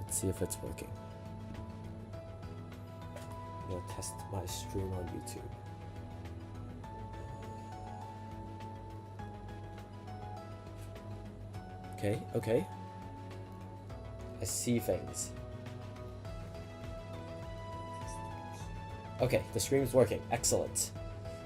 Let's see if it's working. I'm gonna test my stream on YouTube. Okay. I see things. Okay, the stream's working. Excellent.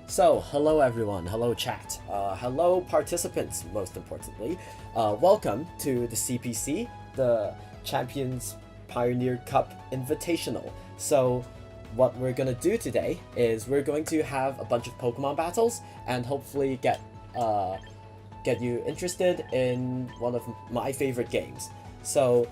So, hello everyone, hello chat, hello participants, most importantly. Welcome to the CPC, the Champions Pioneer Cup Invitational. So, what we're gonna do today is we're going to have a bunch of Pokemon battles and hopefully get you interested in one of my favorite games. So,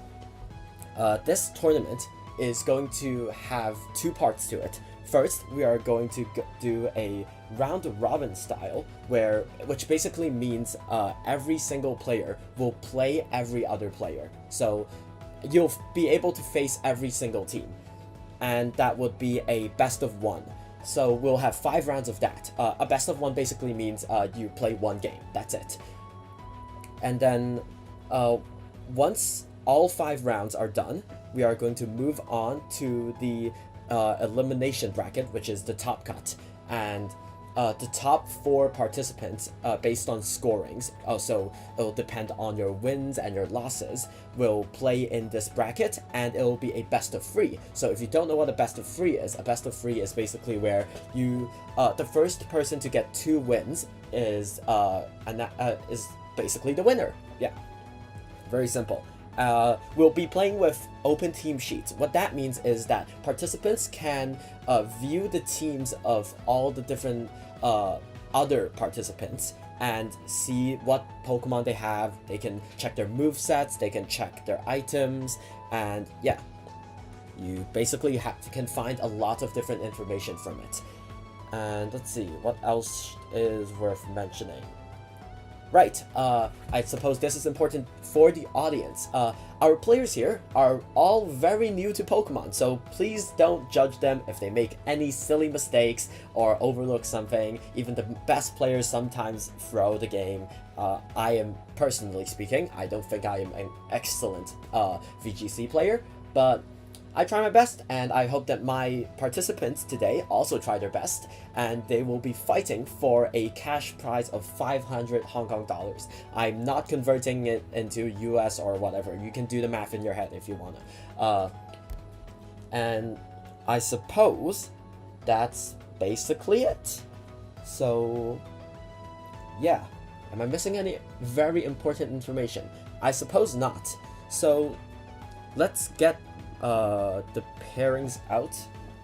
this tournament is going to have two parts to it. First, we are going to do a round-robin style, which basically means every single player will play every other player. So you'll be able to face every single team, and that would be a best of one. So we'll have 5 rounds of that. A best of one basically means you play one game. That's it. And then once all 5 rounds are done, we are going to move on to the elimination bracket, which is the top cut, and the top 4 participants, based on scorings, so it'll depend on your wins and your losses, will play in this bracket, and it'll be a best of 3. So if you don't know what a best of 3 is, a best of 3 is basically where you the first person to get 2 wins is basically the winner. Yeah, very simple. We'll be playing with open team sheets. What that means is that participants can view the teams of all the different other participants and see what Pokemon they have. They can check their movesets, they can check their items, and yeah, you basically can find a lot of different information from it. And let's see, what else is worth mentioning? Right, I suppose this is important for the audience. Our players here are all very new to Pokemon, so please don't judge them if they make any silly mistakes or overlook something. Even the best players sometimes throw the game. I am, personally speaking, I don't think I am an excellent VGC player, but I try my best, and I hope that my participants today also try their best, and they will be fighting for a cash prize of 500 Hong Kong dollars. I'm not converting it into US or whatever. You can do the math in your head if you wanna. And I suppose that's basically it. So, yeah. Am I missing any very important information? I suppose not. So, let's get the pairings out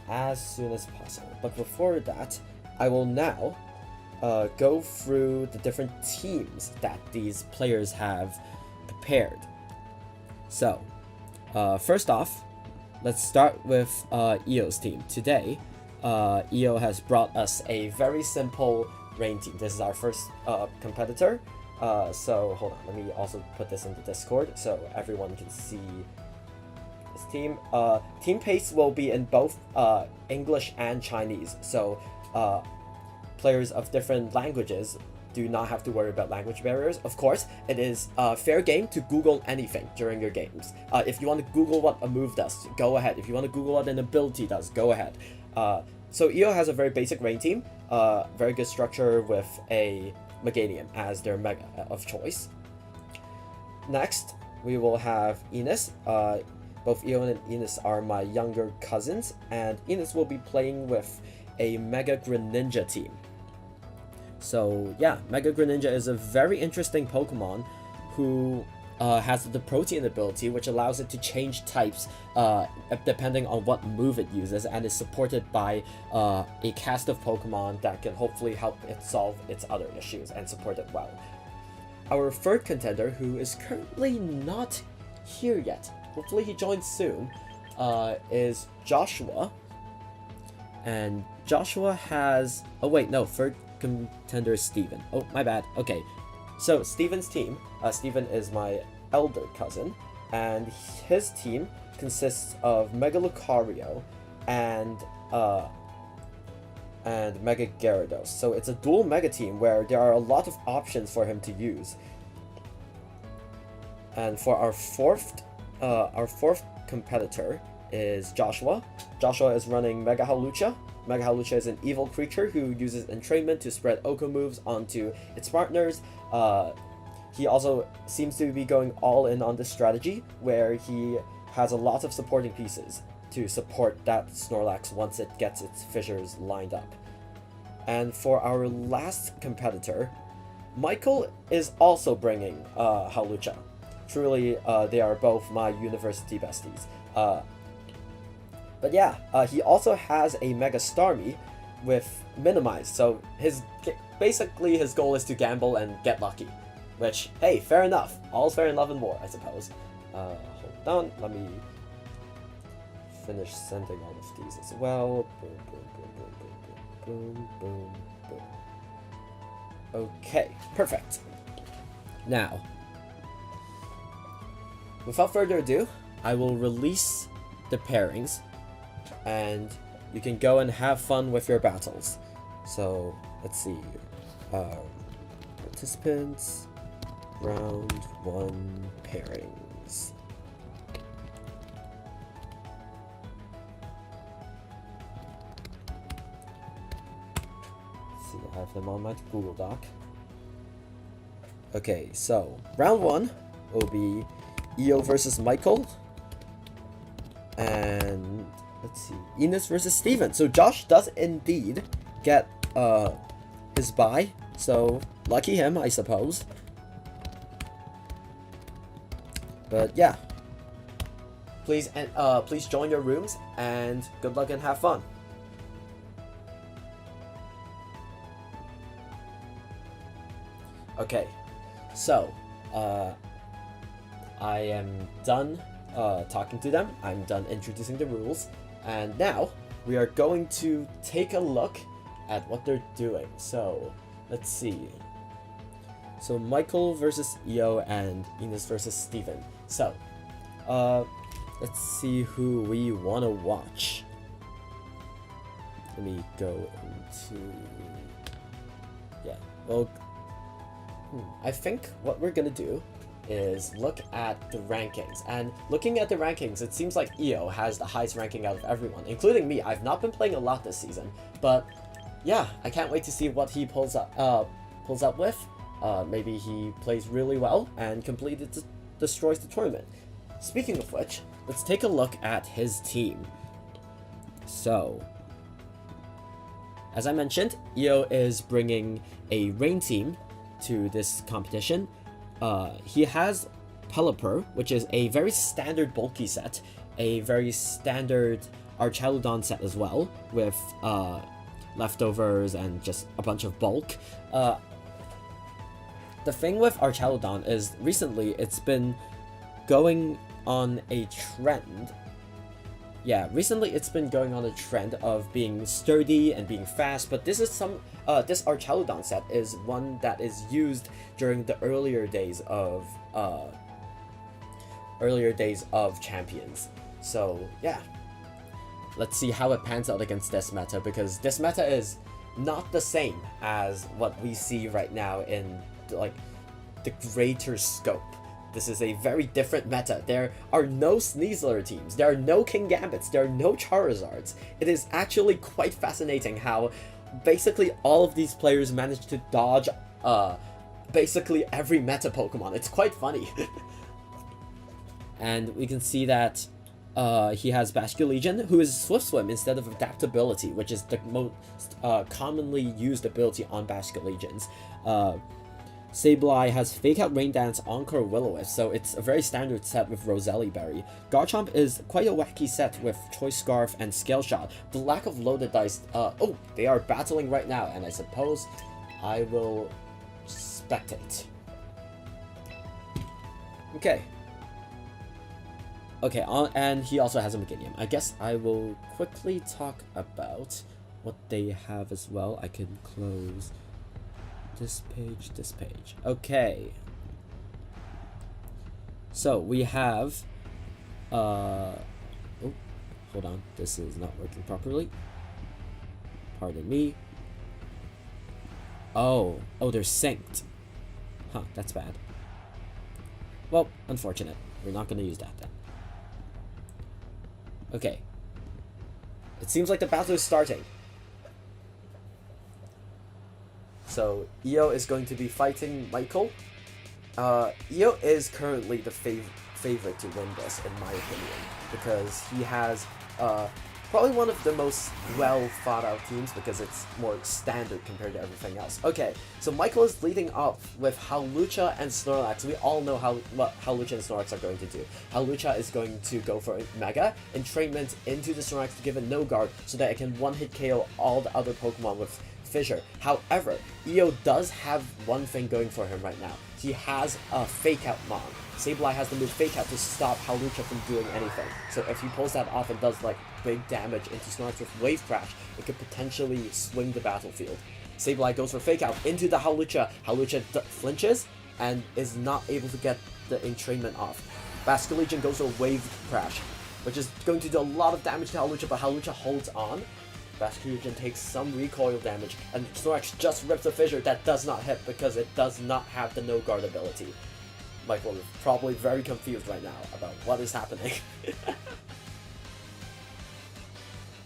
as soon as possible. But before that, I will now go through the different teams that these players have prepared. So, first off, let's start with EO's team. Today, EO has brought us a very simple rain team. This is our first competitor. So, hold on, let me also put this in the Discord so everyone can see this team. Team pace will be in both English and Chinese, so players of different languages do not have to worry about language barriers. Of course, it is fair game to Google anything during your games. If you want to Google what a move does, go ahead. If you want to Google what an ability does, go ahead. So EO has a very basic rain team, very good structure with a Meganium as their mega of choice. Next, we will have Enos. Both EO and Enos are my younger cousins, and Enos will be playing with a Mega Greninja team. So yeah, Mega Greninja is a very interesting Pokemon who has the Protean ability, which allows it to change types depending on what move it uses, and is supported by a cast of Pokemon that can hopefully help it solve its other issues and support it well. Our third contender, who is currently not here yet, hopefully he joins soon, is Joshua. And Joshua has... oh wait, no, third contender is Steven. Oh, my bad. Okay, so Steven's team, Steven is my elder cousin, and his team consists of Mega Lucario and Mega Gyarados. So it's a dual Mega team where there are a lot of options for him to use. And for our fourth our fourth competitor is Joshua. Joshua is running Mega Hawlucha. Mega Hawlucha is an evil creature who uses entrainment to spread Oko moves onto its partners. He also seems to be going all in on this strategy, where he has a lot of supporting pieces to support that Snorlax once it gets its fissures lined up. And for our last competitor, Michael is also bringing Hawlucha. Truly, they are both my university besties. But yeah, he also has a Mega Starmie with Minimize, so basically his goal is to gamble and get lucky. Which, hey, fair enough. All's fair in love and war, I suppose. Hold on, let me finish sending all of these as well. Boom, boom, boom, boom, boom, boom, boom, boom. Okay, perfect. Now, without further ado, I will release the pairings, and you can go and have fun with your battles. So, let's see. Participants, round 1 pairings. Let's see, I have them on my Google Doc. Okay, so round 1 will be EO versus Michael, and let's see, Enos versus Steven. So Josh does indeed get his bye, so lucky him, I suppose. But yeah, please join your rooms, and good luck and have fun. Okay, so I am done talking to them. I'm done introducing the rules, and now we are going to take a look at what they're doing. So let's see. So Michael versus EO and Enos versus Steven. So let's see who we want to watch. Let me go into, yeah, well, I think what we're gonna do is look at the rankings. And looking at the rankings, it seems like EO has the highest ranking out of everyone, including me. I've not been playing a lot this season, but yeah, I can't wait to see what he pulls up with. Maybe he plays really well and completely destroys the tournament. Speaking of which, let's take a look at his team. So, as I mentioned, EO is bringing a rain team to this competition. He has Pelipper, which is a very standard bulky set, a very standard Archaludon set as well, with leftovers and just a bunch of bulk. The thing with Archaludon is recently it's been going on a trend. Yeah, recently it's been going on a trend of being sturdy and being fast, but this is this Archaludon set is one that is used during the earlier days of champions. So yeah, let's see how it pans out against this meta, because this meta is not the same as what we see right now in like the greater scope. This is a very different meta. There are no Sneasler teams, there are no Kingambits, there are no Charizards. It is actually quite fascinating how basically all of these players manage to dodge basically every meta Pokemon. It's quite funny. And we can see that he has Basculegion, who is Swift Swim instead of Adaptability, which is the most commonly used ability on Basculegions. Sableye has Fake Out, Rain Dance, Encore, Will-O-Wisp, so it's a very standard set with Roselli Berry. Garchomp is quite a wacky set with Choice Scarf and Scale Shot. The lack of loaded dice, oh, they are battling right now, and I suppose I will spectate. Okay. Okay, and he also has a Meganium. I guess I will quickly talk about what they have as well. I can close this page. Okay. So we have oh, hold on, this is not working properly. Pardon me. Oh, they're synced. Huh, that's bad. Well, unfortunate. We're not gonna use that then. Okay. It seems like the battle is starting. So Io is going to be fighting Michael. Io is currently the favorite to win this, in my opinion, because he has probably one of the most well thought out teams because it's more standard compared to everything else. Okay, so Michael is leading off with Hawlucha and Snorlax. We all know what Hawlucha and Snorlax are going to do. Hawlucha is going to go for Mega Entrainment into the Snorlax to give it no guard so that it can one-hit KO all the other Pokemon with Fissure. However, Io does have one thing going for him right now. He has a Fake Out Mon. Sableye has the move Fake Out to stop Hawlucha from doing anything. So if he pulls that off and does like big damage into Snorlax with Wave Crash, it could potentially swing the battlefield. Sableye goes for Fake Out into the Hawlucha. Hawlucha flinches and is not able to get the entrainment off. Basculegion goes for Wave Crash, which is going to do a lot of damage to Hawlucha, but Hawlucha holds on. Basculegion takes some recoil damage, and Snorlax just rips a Fissure that does not hit because it does not have the no guard ability. Michael is probably very confused right now about what is happening.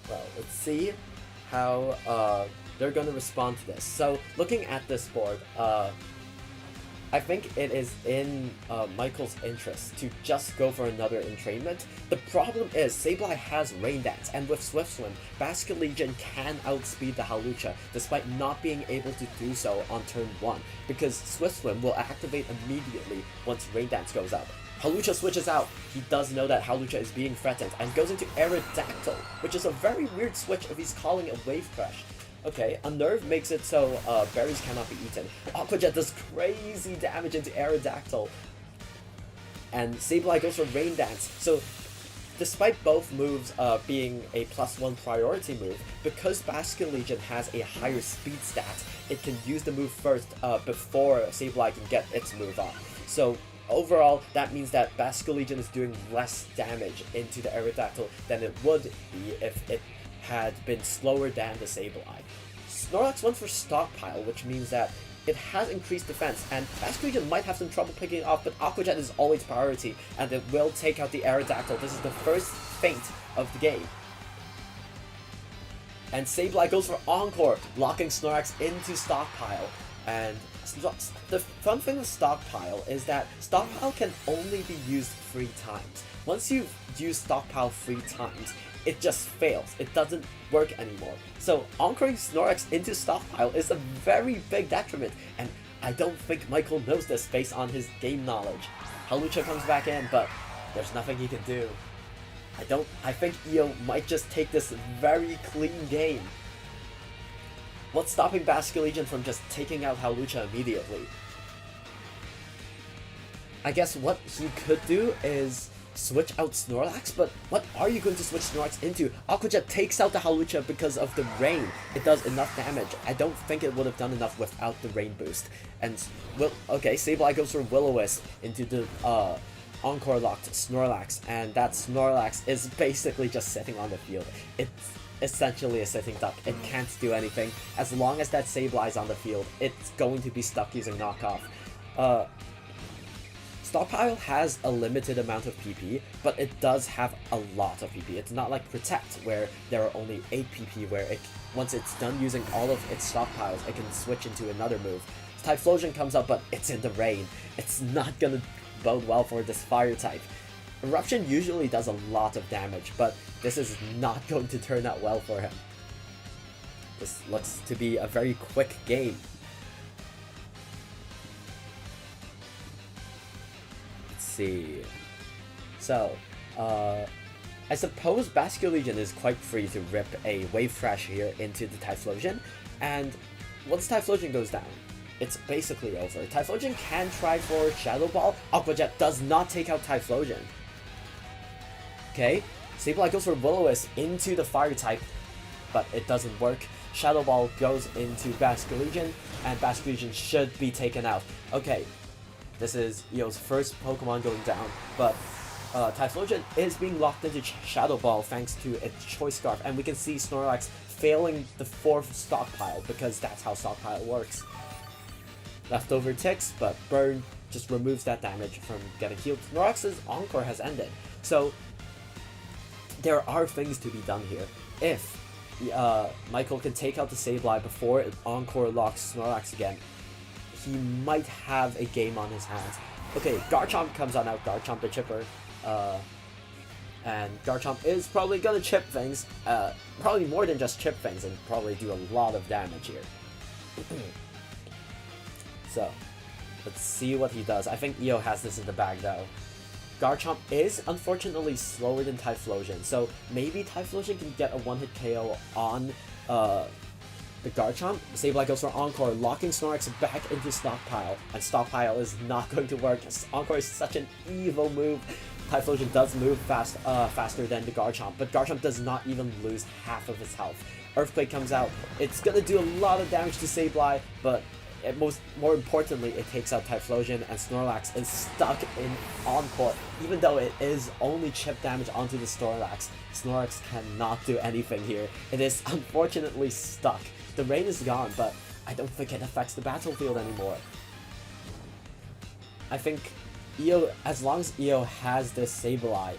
Well, let's see how they're going to respond to this. So, looking at this board, I think it is in Michael's interest to just go for another entrainment. The problem is Sableye has Rain Dance, and with Swift Swim, Basculegion can outspeed the Hawlucha despite not being able to do so on turn 1, because Swift Swim will activate immediately once Rain Dance goes up. Hawlucha switches out. He does know that Hawlucha is being threatened and goes into Aerodactyl, which is a very weird switch if he's calling a Wave Crash. Okay, Unnerve makes it so berries cannot be eaten. Aqua Jet does crazy damage into Aerodactyl. And Sableye goes for Rain Dance. So, despite both moves being a +1 priority move, because Basculegion has a higher speed stat, it can use the move first before Sableye can get its move off. So, overall, that means that Basculegion is doing less damage into the Aerodactyl than it would be if it had been slower than the Sableye. Snorlax went for Stockpile, which means that it has increased defense, and Basculegion might have some trouble picking it off, but Aqua Jet is always priority, and it will take out the Aerodactyl. This is the first feint of the game. And Sableye goes for Encore, locking Snorlax into Stockpile. And the fun thing with Stockpile is that Stockpile can only be used 3 times. Once you've used Stockpile 3 times, it just fails. It doesn't work anymore. So Encoring Snorlax into Stockpile is a very big detriment, and I don't think Michael knows this based on his game knowledge. Hawlucha comes back in, but there's nothing he can do. I think Io might just take this very clean game. What's stopping Basculegion from just taking out Hawlucha immediately? I guess what he could do is switch out Snorlax, but what are you going to switch Snorlax into? Aqua Jet takes out the Hawlucha because of the rain. It does enough damage. I don't think it would have done enough without the rain boost. And, okay, Sableye goes for Will-O-Wisp into the Encore locked Snorlax, and that Snorlax is basically just sitting on the field. It's essentially a sitting duck. It can't do anything. As long as that Sableye is on the field, it's going to be stuck using knockoff. Stockpile has a limited amount of PP, but it does have a lot of PP. It's not like Protect, where there are only 8 PP, where once it's done using all of its stockpiles, it can switch into another move. Typhlosion comes up, but it's in the rain. It's not gonna bode well for this fire type. Eruption usually does a lot of damage, but this is not going to turn out well for him. This looks to be a very quick game. See. So, I suppose Basculegion is quite free to rip a Wave Crash here into the Typhlosion, and once Typhlosion goes down, it's basically over. Typhlosion can try for Shadow Ball. Aqua Jet does not take out Typhlosion. Okay, Sableye goes for Will-O-Wisp into the Fire type, but it doesn't work. Shadow Ball goes into Basculegion, and Basculegion should be taken out. Okay. This is Io's first Pokemon going down, but Typhlosion is being locked into Shadow Ball thanks to its Choice Scarf, and we can see Snorlax failing the 4th Stockpile because that's how Stockpile works. Leftover ticks, but Burn just removes that damage from getting healed. Snorlax's Encore has ended, so there are things to be done here. If Michael can take out the Sableye before it Encore locks Snorlax again, he might have a game on his hands. Okay, Garchomp comes on out, Garchomp the Chipper. And Garchomp is probably gonna chip things, probably more than just chip things, and probably do a lot of damage here. So, let's see what he does. I think EO has this in the bag though. Garchomp is unfortunately slower than Typhlosion, so maybe Typhlosion can get a one-hit KO on the Garchomp. Sableye goes for Encore, locking Snorlax back into Stockpile, and Stockpile is not going to work. Encore is such an evil move. Typhlosion does move faster than the Garchomp, but Garchomp does not even lose half of its health. Earthquake comes out. It's gonna do a lot of damage to Sableye, but more importantly, it takes out Typhlosion, and Snorlax is stuck in Encore. Even though it is only chip damage onto the Snorlax, Snorlax cannot do anything here. It is unfortunately stuck. The rain is gone, but I don't think it affects the battlefield anymore. I think EO, as long as EO has this Sableye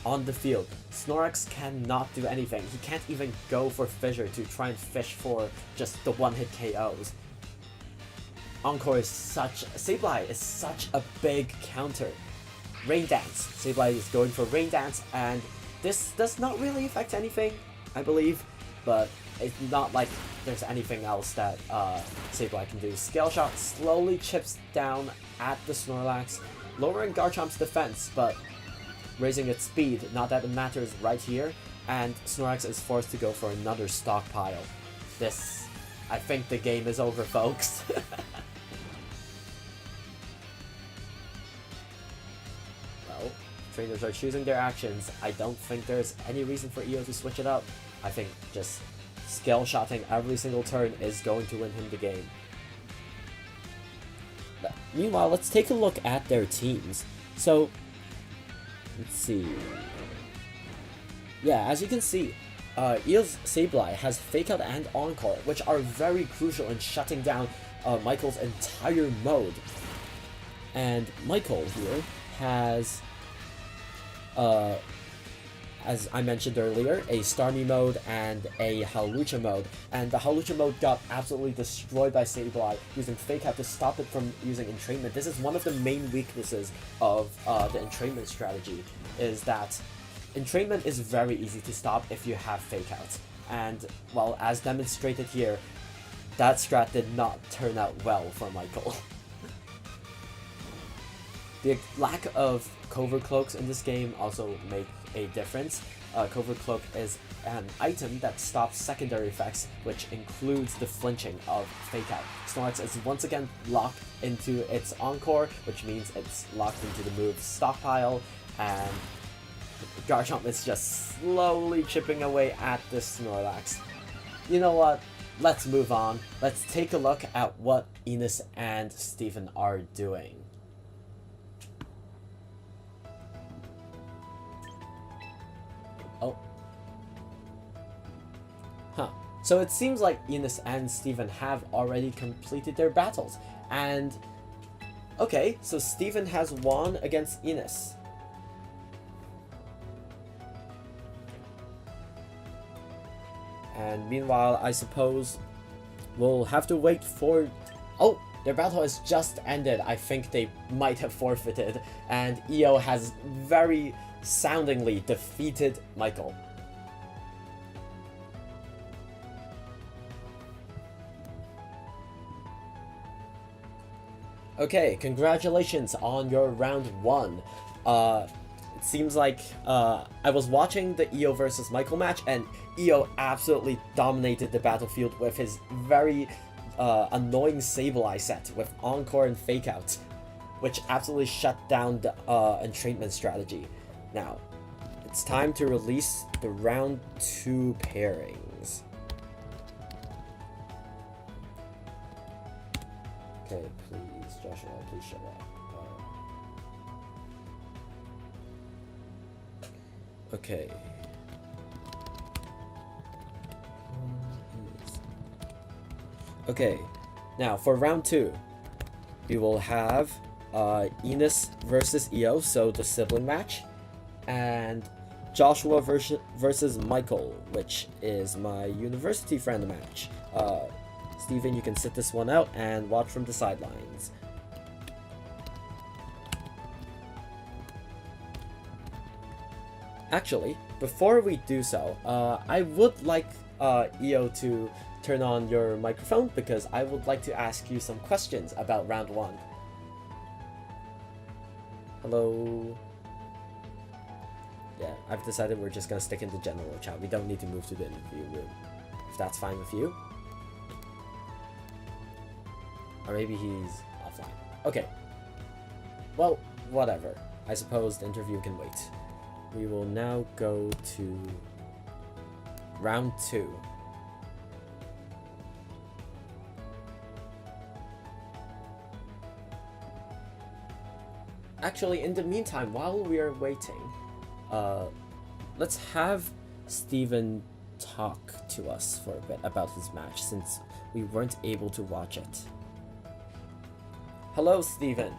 on the field, Snorlax cannot do anything. He can't even go for Fissure to try and fish for just the one-hit KOs. Encore is Sableye is such a big counter. Rain Dance. Sableye is going for Rain Dance, and this does not really affect anything, I believe, but it's not like there's anything else that Sableye can do. Scale Shot slowly chips down at the Snorlax, lowering Garchomp's defense, but raising its speed, not that it matters right here, and Snorlax is forced to go for another Stockpile. I think the game is over, folks. Well, trainers are choosing their actions. I don't think there's any reason for EO to switch it up. I think just Scale Shotting every single turn is going to win him the game. Meanwhile, let's take a look at their teams. So, let's see. Yeah, as you can see, EO's Sableye has Fake Out and Encore, which are very crucial in shutting down Michael's entire mode. And Michael here has, as I mentioned earlier, a Starmie mode and a Hawlucha mode. And the Hawlucha mode got absolutely destroyed by Sableye using Fake Out to stop it from using Entrainment. This is one of the main weaknesses of the Entrainment strategy, is that Entrainment is very easy to stop if you have Fake Out. And, well, as demonstrated here, that strat did not turn out well for Michael. The lack of Covert Cloaks in this game also make a difference. Covert Cloak is an item that stops secondary effects, which includes the flinching of Fake Out. Snorlax is once again locked into its Encore, which means it's locked into the move Stockpile, and Garchomp is just slowly chipping away at the Snorlax. You know what? Let's move on. Let's take a look at what Enos and Steven are doing. Oh. Huh. So it seems like Enos and Steven have already completed their battles. And, okay, so Steven has won against Enos. And meanwhile, I suppose we'll have to wait for... Oh, their battle has just ended. I think they might have forfeited. And EO has very soundingly defeated Michael. Okay, congratulations on your round 1. It seems like I was watching the EO versus Michael match, and EO absolutely dominated the battlefield with his very annoying Sableye set with Encore and Fake Out, which absolutely shut down the Entrainment strategy. Now, it's time to release the round 2 pairings. Okay, please, Joshua, please shut up. Okay. Okay, now for round 2, we will have Enos versus EO, so the sibling match, and Joshua versus Michael, which is my university friend match. Steven, you can sit this one out and watch from the sidelines. Actually, before we do so, I would like EO to turn on your microphone because I would like to ask you some questions about round 1. Hello? Yeah, I've decided we're just gonna stick in the general chat. We don't need to move to the interview room, if that's fine with you. Or maybe he's offline. Okay. Well, whatever. I suppose the interview can wait. We will now go to round 2. Actually, in the meantime, while we are waiting, let's have Steven talk to us for a bit about his match since we weren't able to watch it. Hello, Steven.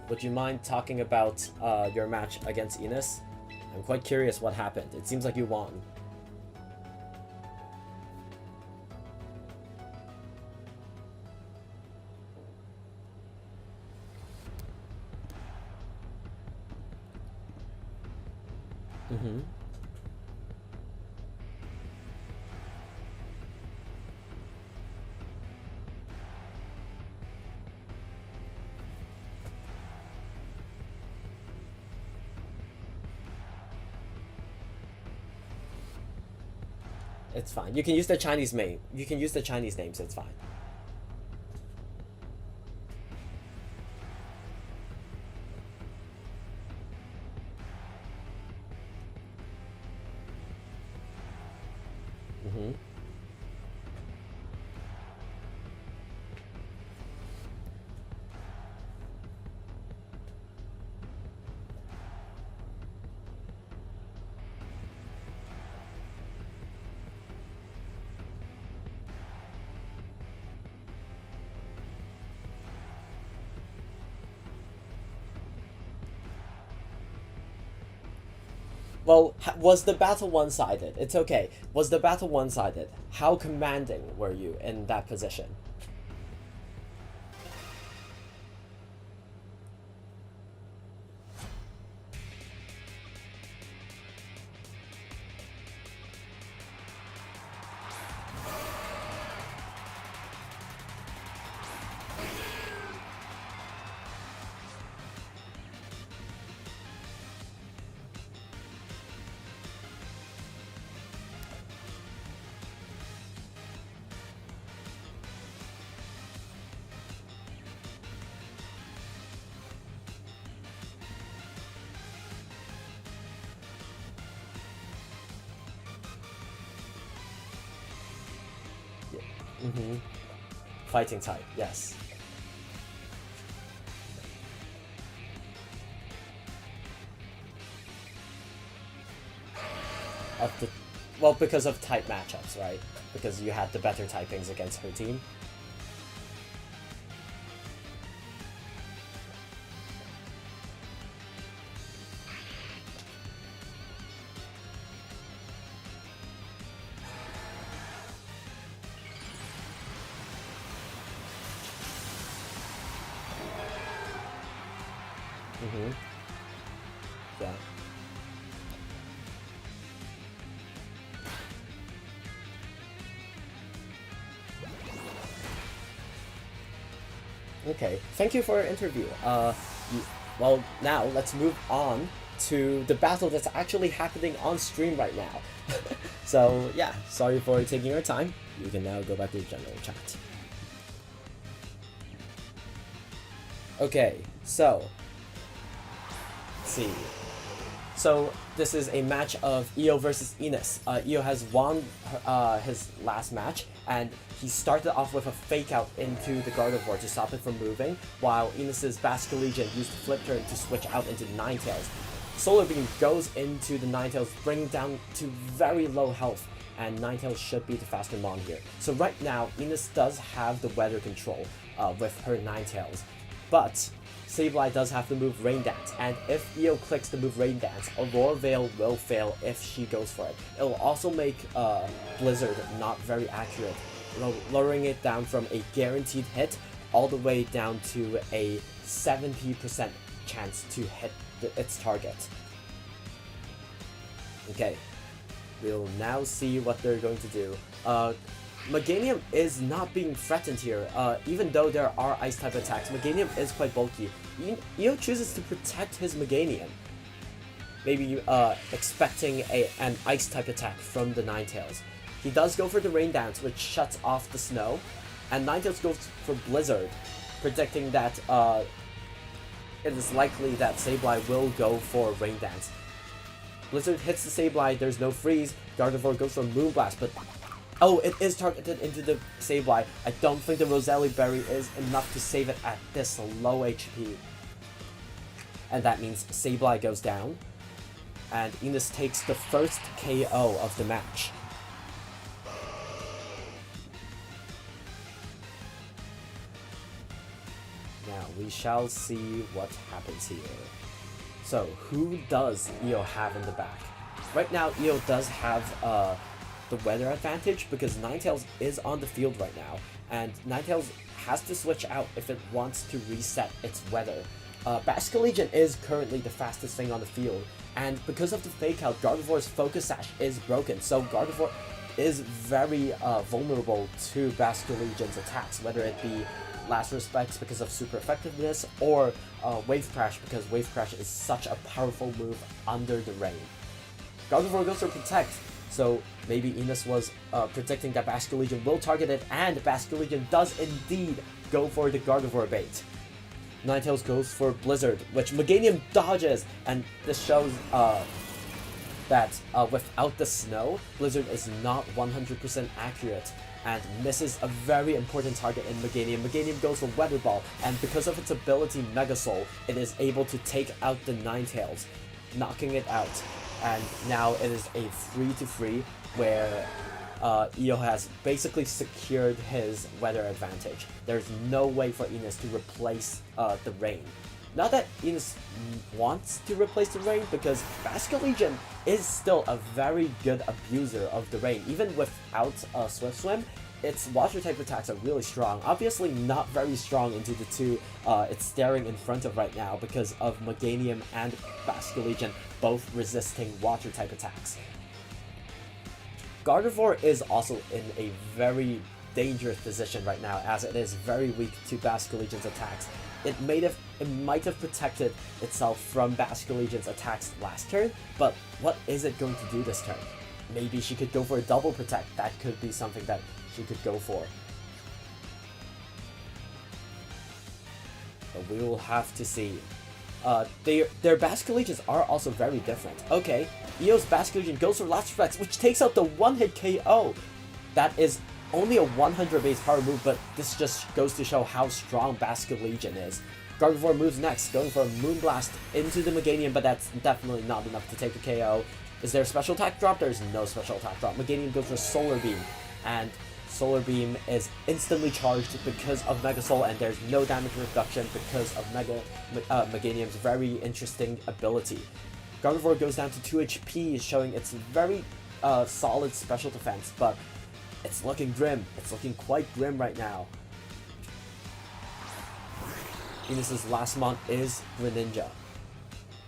Would you mind talking about your match against Ines? I'm quite curious what happened. It seems like you won. Mm-hmm. It's fine. You can use the Chinese name. You can use the Chinese names. It's fine. Mm-hmm. Well, was the battle one-sided? It's okay. Was the battle one-sided? How commanding were you in that position? Mm-hmm. Fighting type, yes. Well, because of type matchups, right? Because you had the better typings against her team. Mm-hmm. Yeah. Okay, thank you for your interview. Well, now let's move on to the battle that's actually happening on stream right now. So yeah, sorry for taking your time. You can now go back to the general chat. Okay, so let's see. So this is a match of Io versus Ines. Io has won his last match, and he started off with a fake out into the Gardevoir to stop it from moving, while Ines' Basculegion used Flip Turn to switch out into Ninetales. Solar Beam goes into the Ninetales, bringing down to very low health, and Ninetales should be the faster Mon here. So right now, Ines does have the weather control with her Ninetales, but Sableye does have the move Rain Dance, and if Io clicks the move Rain Dance, Aurora Veil will fail if she goes for it. It will also make Blizzard not very accurate, lowering it down from a guaranteed hit all the way down to a 70% chance to hit its target. Okay, we'll now see what they're going to do. Meganium is not being threatened here, even though there are Ice-type attacks. Meganium is quite bulky. Io chooses to protect his Meganium, maybe expecting an Ice-type attack from the Ninetales. He does go for the Rain Dance, which shuts off the snow, and Ninetales goes for Blizzard, predicting that it is likely that Sableye will go for Rain Dance. Blizzard hits the Sableye, there's no freeze. Gardevoir goes for Moonblast, but oh, it is targeted into the Sableye. I don't think the Roselli Berry is enough to save it at this low HP. And that means Sableye goes down, and Ines takes the first KO of the match. Now, we shall see what happens here. So, who does Io have in the back? Right now, Io does have the weather advantage because Ninetales is on the field right now, and Ninetales has to switch out if it wants to reset its weather. Basculegion is currently the fastest thing on the field, and because of the fake out, Gardevoir's Focus Sash is broken, so Gardevoir is very vulnerable to Basculegion's attacks, whether it be Last Respects because of super effectiveness, or Wave Crash because Wave Crash is such a powerful move under the rain. Gardevoir goes for Protect, so maybe Ines was predicting that Basculegion will target it, and Basculegion does indeed go for the Gardevoir bait. Ninetales goes for Blizzard, which Meganium dodges, and this shows that without the snow, Blizzard is not 100% accurate and misses a very important target in Meganium. Meganium goes for Weather Ball, and because of its ability Mega Soul, it is able to take out the Ninetales, knocking it out. And now it is a 3-3 where Io has basically secured his weather advantage. There's no way for Ines to replace the rain. Not that Ines wants to replace the rain, because Basculegion is still a very good abuser of the rain. Even without Swift Swim, its water type attacks are really strong. Obviously not very strong into the two it's staring in front of right now because of Meganium and Basculegion both resisting water type attacks. Gardevoir is also in a very dangerous position right now, as it is very weak to Basculegion's attacks. It might have protected itself from Basculegion's attacks last turn, but what is it going to do this turn? Maybe she could go for a double protect. That could be something that she could go for. But we will have to see. Their Basculegions are also very different. Okay, Io's Basculegion goes for Last Reflex, which takes out the one-hit KO. That is only a 100 base power move, but this just goes to show how strong Basculegion is. Gardevoir moves next, going for a Moonblast into the Meganium, but that's definitely not enough to take the KO. Is there a special attack drop? There's no special attack drop. Meganium goes for Solar Beam, and Solar Beam is instantly charged because of Mega Soul, and there's no damage reduction because of Meganium's very interesting ability. Gardevoir goes down to 2 HP, showing its very solid special defense, but it's looking grim. It's looking quite grim right now. Ines' last mon is Greninja,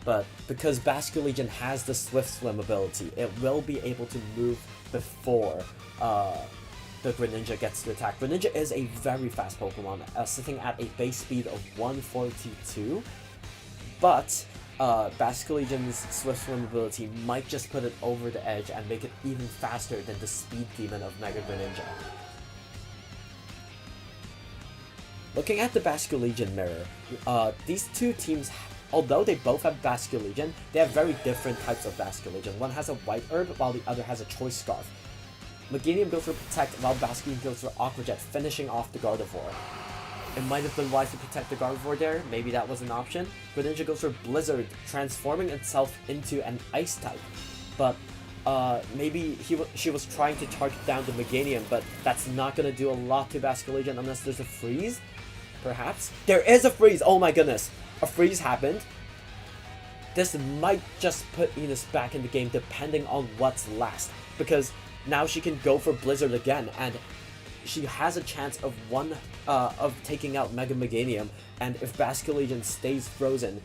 but because Basculegion has the Swift Swim ability, it will be able to move before the Greninja gets to attack. Greninja is a very fast Pokemon, sitting at a base speed of 142, but Basculegion's Swift Swim ability might just put it over the edge and make it even faster than the Speed Demon of Mega Greninja. Looking at the Basculegion mirror, these two teams, although they both have Basculegion, they have very different types of Basculegion. One has a White Herb, while the other has a Choice Scarf. Meganium goes for Protect, while Basculegion goes for Aqua Jet, finishing off the Gardevoir. It might have been wise to protect the Gardevoir there, maybe that was an option. Greninja goes for Blizzard, transforming itself into an Ice type. But maybe she was trying to target down the Meganium, but that's not going to do a lot to Basculegion unless there's a freeze. Perhaps? There is a freeze! Oh my goodness! A freeze happened. This might just put Ines back in the game depending on what's last. Because now she can go for Blizzard again, and she has a chance of taking out Mega Meganium, and if Basculegion stays frozen,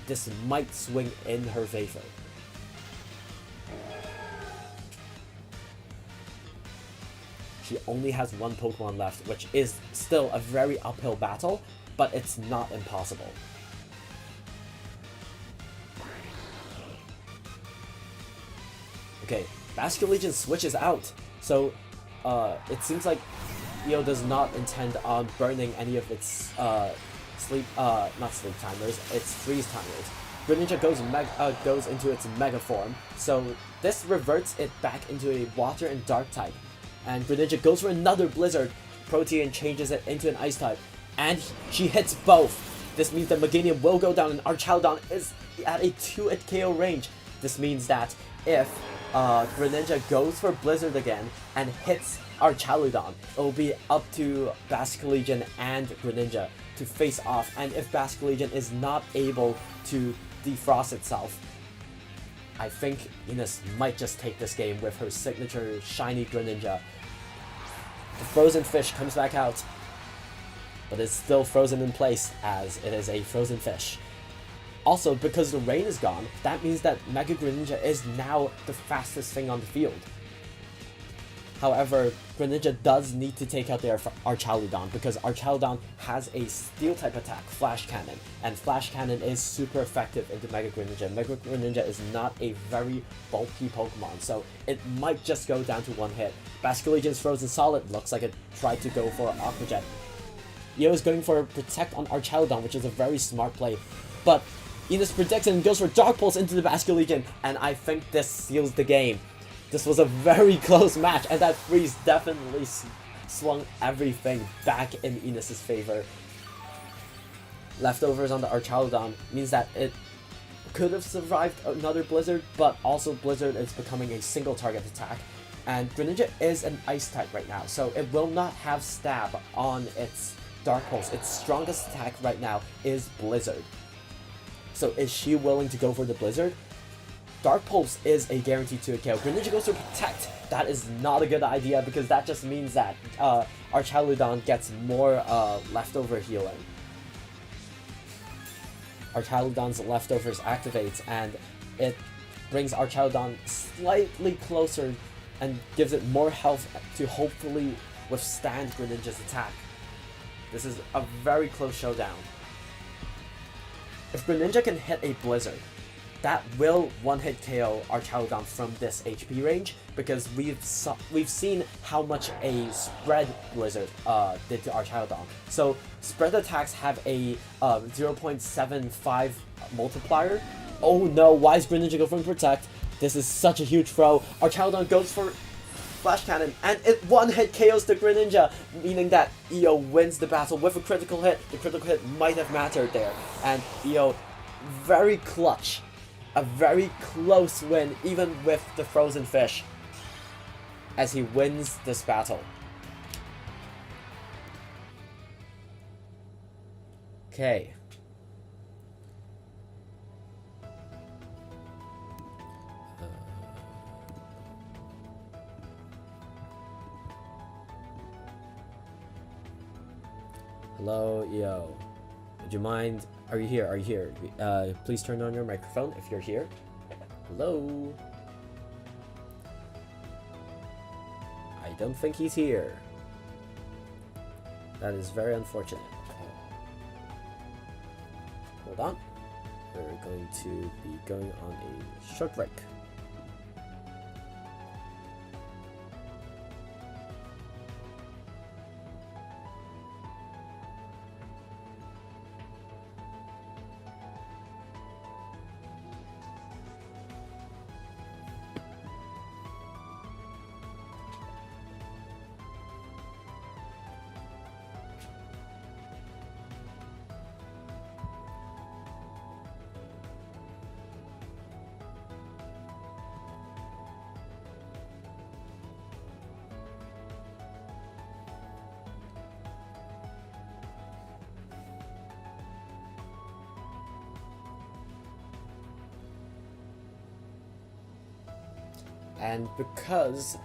this might swing in her favor. She only has one Pokemon left, which is still a very uphill battle, but it's not impossible. Okay, Basculegion switches out, so it seems like EO does not intend on burning any of its not sleep timers, its freeze timers. Greninja goes into its Mega form, so this reverts it back into a Water and Dark type. And Greninja goes for another Blizzard. Protean changes it into an Ice type, and she hits both. This means that Meganium will go down, and Archaludon is at a 2-hit KO range. This means that if Greninja goes for Blizzard again and hits Archaludon, it will be up to Basculegion and Greninja to face off, and if Basculegion is not able to defrost itself, I think Ines might just take this game with her signature shiny Greninja. The frozen fish comes back out, but it's still frozen in place as it is a frozen fish. Also, because the rain is gone, that means that Mega Greninja is now the fastest thing on the field. However, Greninja does need to take out their Archaludon because Archaludon has a Steel-type attack, Flash Cannon, and Flash Cannon is super effective into Mega Greninja. Mega Greninja is not a very bulky Pokemon, so it might just go down to one hit. Basculegion's Frozen Solid looks like it tried to go for Aqua Jet. EO is going for Protect on Archaludon, which is a very smart play, but Ines predicts and goes for Dark Pulse into the Basculegion, and I think this seals the game. This was a very close match, and that freeze definitely swung everything back in Ines' favor. Leftovers on the Archaludon means that it could have survived another Blizzard, but also Blizzard is becoming a single target attack. And Greninja is an Ice type right now, so it will not have Stab on its Dark Pulse. Its strongest attack right now is Blizzard. So is she willing to go for the Blizzard? Dark Pulse is a guaranteed 2-hit KO. Greninja goes to Protect. That is not a good idea because that just means that Archaludon gets more leftover healing. Archaludon's leftovers activates, and it brings Archaludon slightly closer and gives it more health to hopefully withstand Greninja's attack. This is a very close showdown. If Greninja can hit a Blizzard, that will one-hit KO Archaludon from this HP range, because we've seen how much a Spread Blizzard did to Archaludon. So Spread attacks have a 0.75 multiplier. Oh no, why is Greninja go for Protect? This is such a huge throw. Archaludon goes for Flash Cannon, and it one-hit KOs the Greninja, meaning that EO wins the battle with a critical hit. The critical hit might have mattered there, and EO very clutch. A very close win, even with the frozen fish, as he wins this battle. Okay. Hello, EO. Would you mind? Are you here? Are you here? Please turn on your microphone if you're here. Hello? I don't think he's here. That is very unfortunate. Hold on. We're going to be going on a short break. And because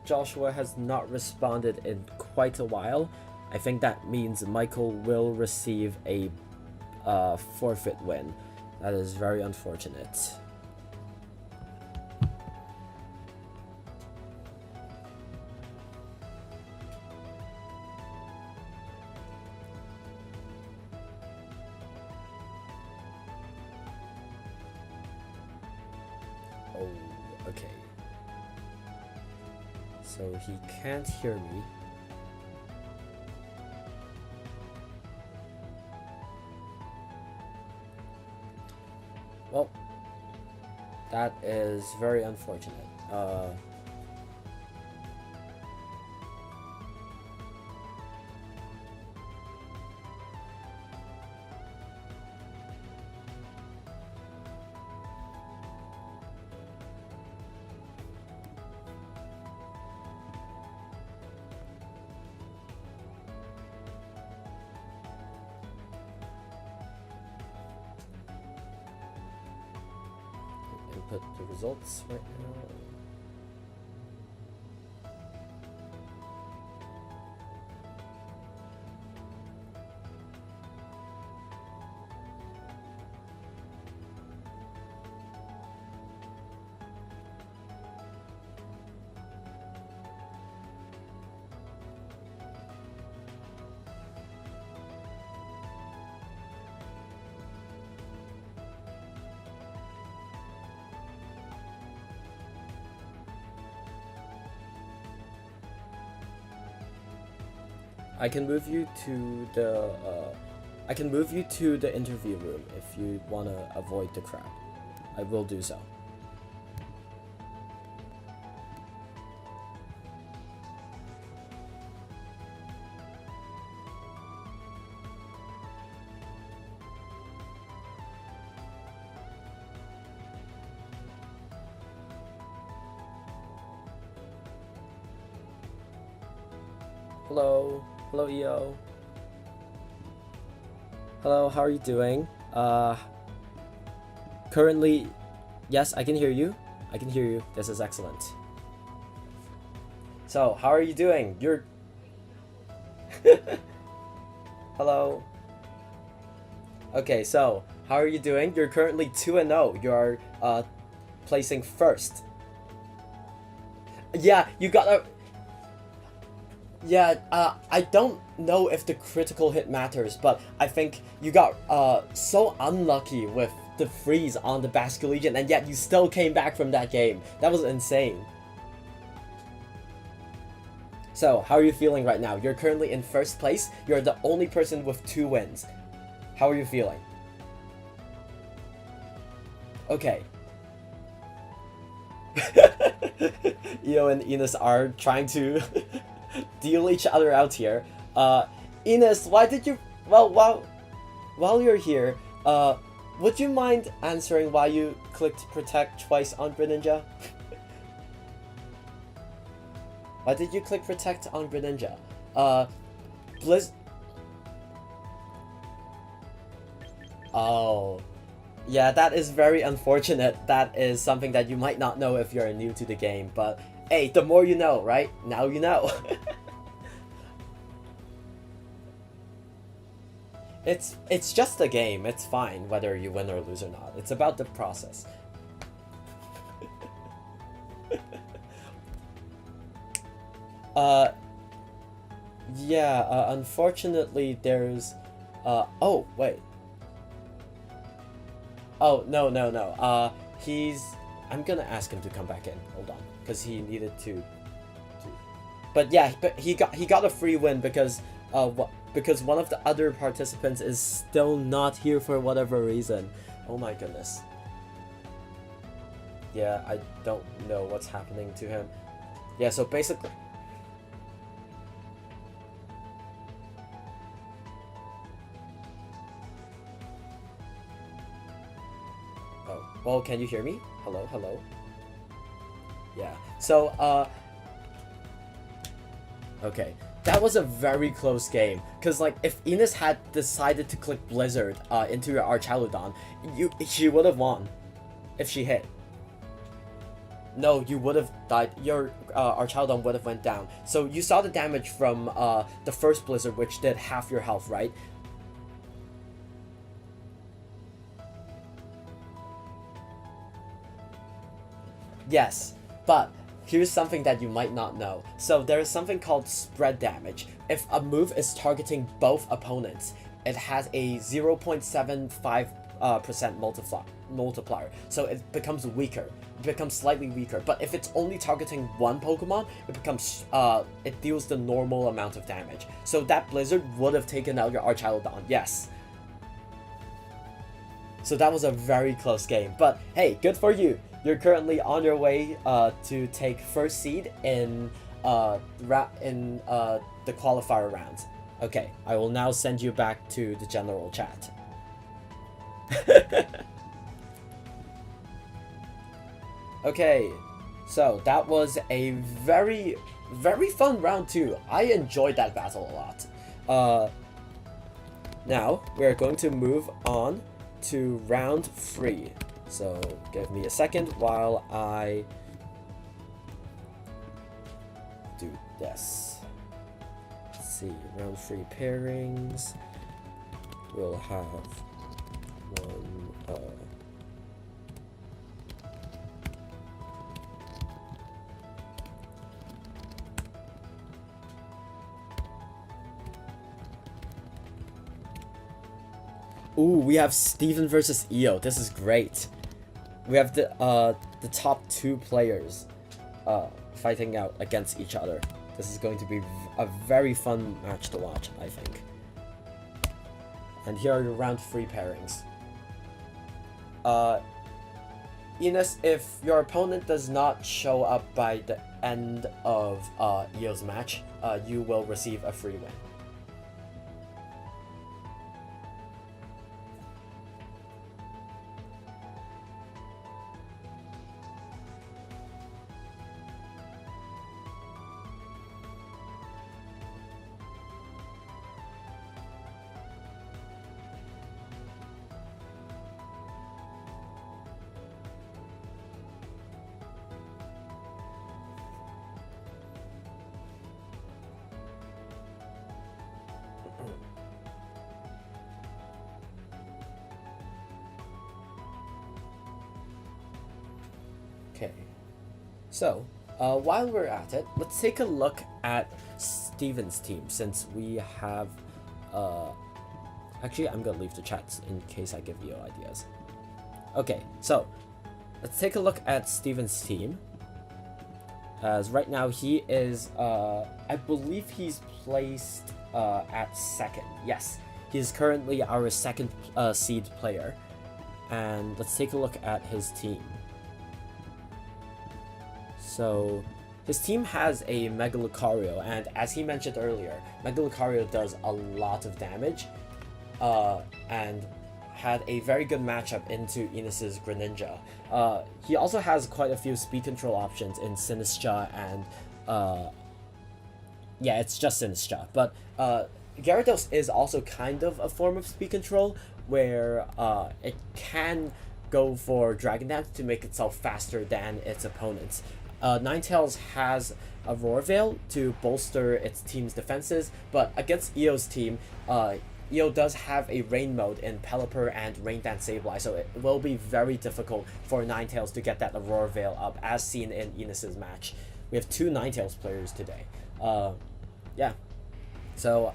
Joshua has not responded in quite a while, I think that means Michael will receive a forfeit win. That is very unfortunate. Oh, okay. So he can't hear me. Well, that is very unfortunate. Input the results right now. I can move you to the interview room if you want to avoid the crowd. I will do so. Hello. Hello, EO. Hello, how are you doing? Currently, yes, I can hear you. I can hear you. This is excellent. So, how are you doing? You're... Hello. Okay, so, how are you doing? You're currently 2-0. You're, placing first. Yeah, you got a... Yeah, I don't know if the critical hit matters, but I think you got so unlucky with the freeze on the Basculegion, and yet you still came back from that game. That was insane. So, how are you feeling right now? You're currently in first place. You're the only person with 2 wins. How are you feeling? Okay. Io and Ines are trying to deal each other out here. Ines, why did you... Well, while you're here, would you mind answering why you clicked protect twice on Greninja? Why did you click protect on Greninja? Oh. Yeah, that is very unfortunate. That is something that you might not know if you're new to the game, but hey, the more you know, right? Now you know. It's just a game. It's fine whether you win or lose or not. It's about the process. Yeah, unfortunately there's oh, wait. Oh, no. I'm gonna ask him to come back in. Hold on, because he needed to. But yeah, he got a free win because because one of the other participants is still not here for whatever reason. Oh my goodness. Yeah, I don't know what's happening to him. Yeah, so basically. Oh, well, can you hear me? Hello? Yeah, so, okay. That was a very close game, because, like, if Ines had decided to click Blizzard into your Archaludon, she would have won if she hit. No, you would have died. Your Archaeodon would have went down. So you saw the damage from the first Blizzard, which did half your health, right? Yes, but here's something that you might not know. So there is something called spread damage. If a move is targeting both opponents, it has a 0.75% multiplier. So it becomes weaker. It becomes slightly weaker. But if it's only targeting one Pokemon, it becomes it deals the normal amount of damage. So that Blizzard would have taken out your Archaeodon. Yes. So that was a very close game. But hey, good for you. You're currently on your way to take first seed in the qualifier rounds. Okay, I will now send you back to the general chat. Okay, so that was a very, very fun round 2. I enjoyed that battle a lot. Now, we're going to move on to round 3. So, give me a second while I do this. Let's see, round 3 pairings. We'll have one, Ooh, we have Steven versus Io. This is great. We have the top 2 players fighting out against each other. This is going to be a very fun match to watch, I think. And here are your round 3 pairings. Enos, if your opponent does not show up by the end of Io's match, you will receive a free win. Okay, so while we're at it, let's take a look at Steven's team, since we have actually I'm gonna leave the chats in case I give you ideas. Okay, so let's take a look at Steven's team, as right now he is I believe he's placed at 2nd. Yes, he's currently our 2nd seed player, and let's take a look at his team. So his team has a Mega Lucario, and as he mentioned earlier, Mega Lucario does a lot of damage, and had a very good matchup into Enos's Greninja. He also has quite a few speed control options in Sinistcha and yeah, it's just Sinistcha, but Gyarados is also kind of a form of speed control, where it can go for Dragon Dance to make itself faster than its opponents. Ninetales has a Roar Veil to bolster its team's defenses, but against Io's team, Io does have a Rain mode in Pelipper and Rain Dance Sableye, so it will be very difficult for Ninetales to get that Aurora Veil up, as seen in Enos's match. We have 2 Ninetales players today. Yeah, so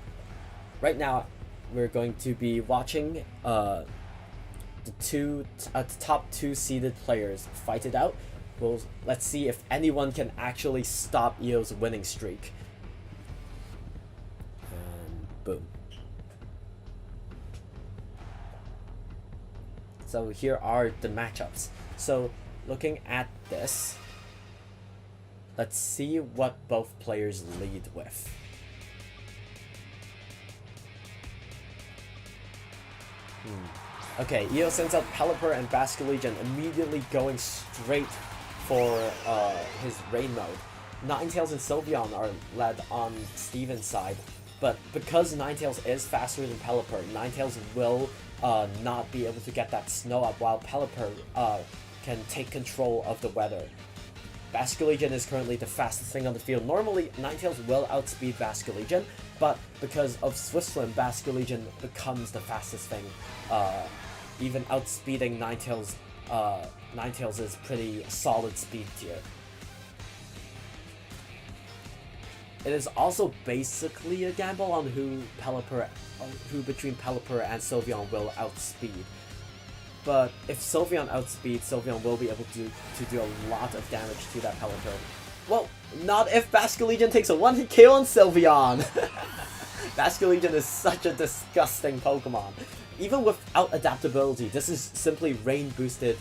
right now we're going to be watching the top 2 seeded players fight it out. Let's see if anyone can actually stop Io's winning streak. And boom. So here are the matchups. So looking at this, let's see what both players lead with. Okay, Io sends out Pelipper and Basculegion, immediately going straight for his Rain mode. Ninetales and Sylveon are led on Steven's side, but because Ninetales is faster than Pelipper, Ninetales will not be able to get that snow up, while Pelipper can take control of the weather. Basculegion is currently the fastest thing on the field. Normally, Ninetales will outspeed Basculegion, but because of Swift Swim, Basculegion becomes the fastest thing. Even outspeeding Ninetales, Ninetales is pretty solid speed tier. It is also basically a gamble on who between Pelipper and Sylveon will outspeed. But if Sylveon outspeeds, Sylveon will be able to do a lot of damage to that Pelipper. Well, not if Basculegion takes a one-hit KO on Sylveon! Basculegion is such a disgusting Pokemon. Even without adaptability, this is simply rain-boosted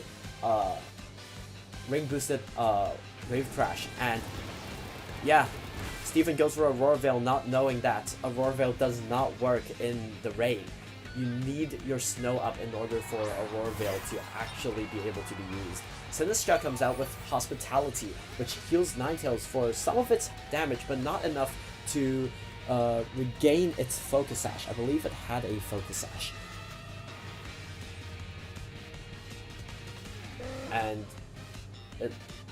Wave Crash, and yeah, Steven goes for Aurora Veil not knowing that Aurora Veil does not work in the rain. You need your snow up in order for Aurora Veil to actually be able to be used. Sinistcha comes out with Hospitality, which heals Ninetales for some of its damage, but not enough to regain its Focus Sash. I believe it had a Focus Sash. And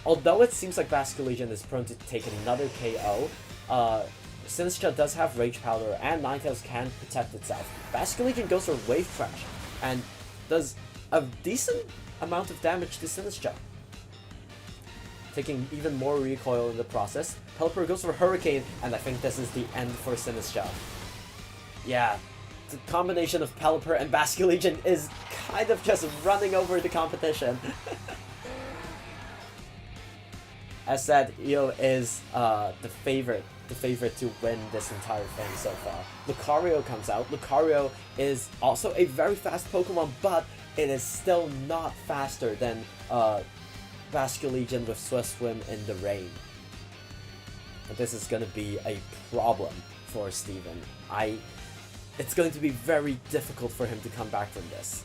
although it seems like Basculegion is prone to take another KO, Sinistcha does have Rage Powder, and Ninetales can protect itself. Basculegion goes for Wave Crash, and does a decent amount of damage to Sinistcha, taking even more recoil in the process. Pelipper goes for Hurricane, and I think this is the end for Sinistcha. Yeah, the combination of Pelipper and Basculegion is kind of just running over the competition. As said, Io is the favorite to win this entire thing so far. Lucario comes out. Lucario is also a very fast Pokemon, but it is still not faster than Basculegion with Swift Swim in the rain. And this is going to be a problem for Steven. It's going to be very difficult for him to come back from this.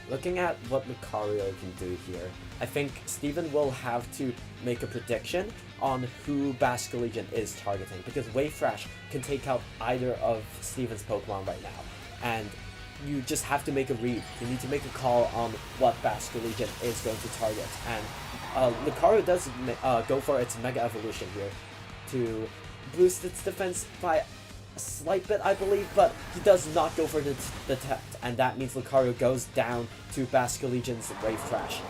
Looking at what Lucario can do here, I think Steven will have to make a prediction on who Basculegion is targeting, because Wave Crash can take out either of Steven's Pokemon right now, and you just have to make a read. You need to make a call on what Basculegion is going to target, and Lucario does go for its Mega Evolution here to boost its defense by a slight bit, I believe, but he does not go for the detect, and that means Lucario goes down to Basculegion's Wave Crash.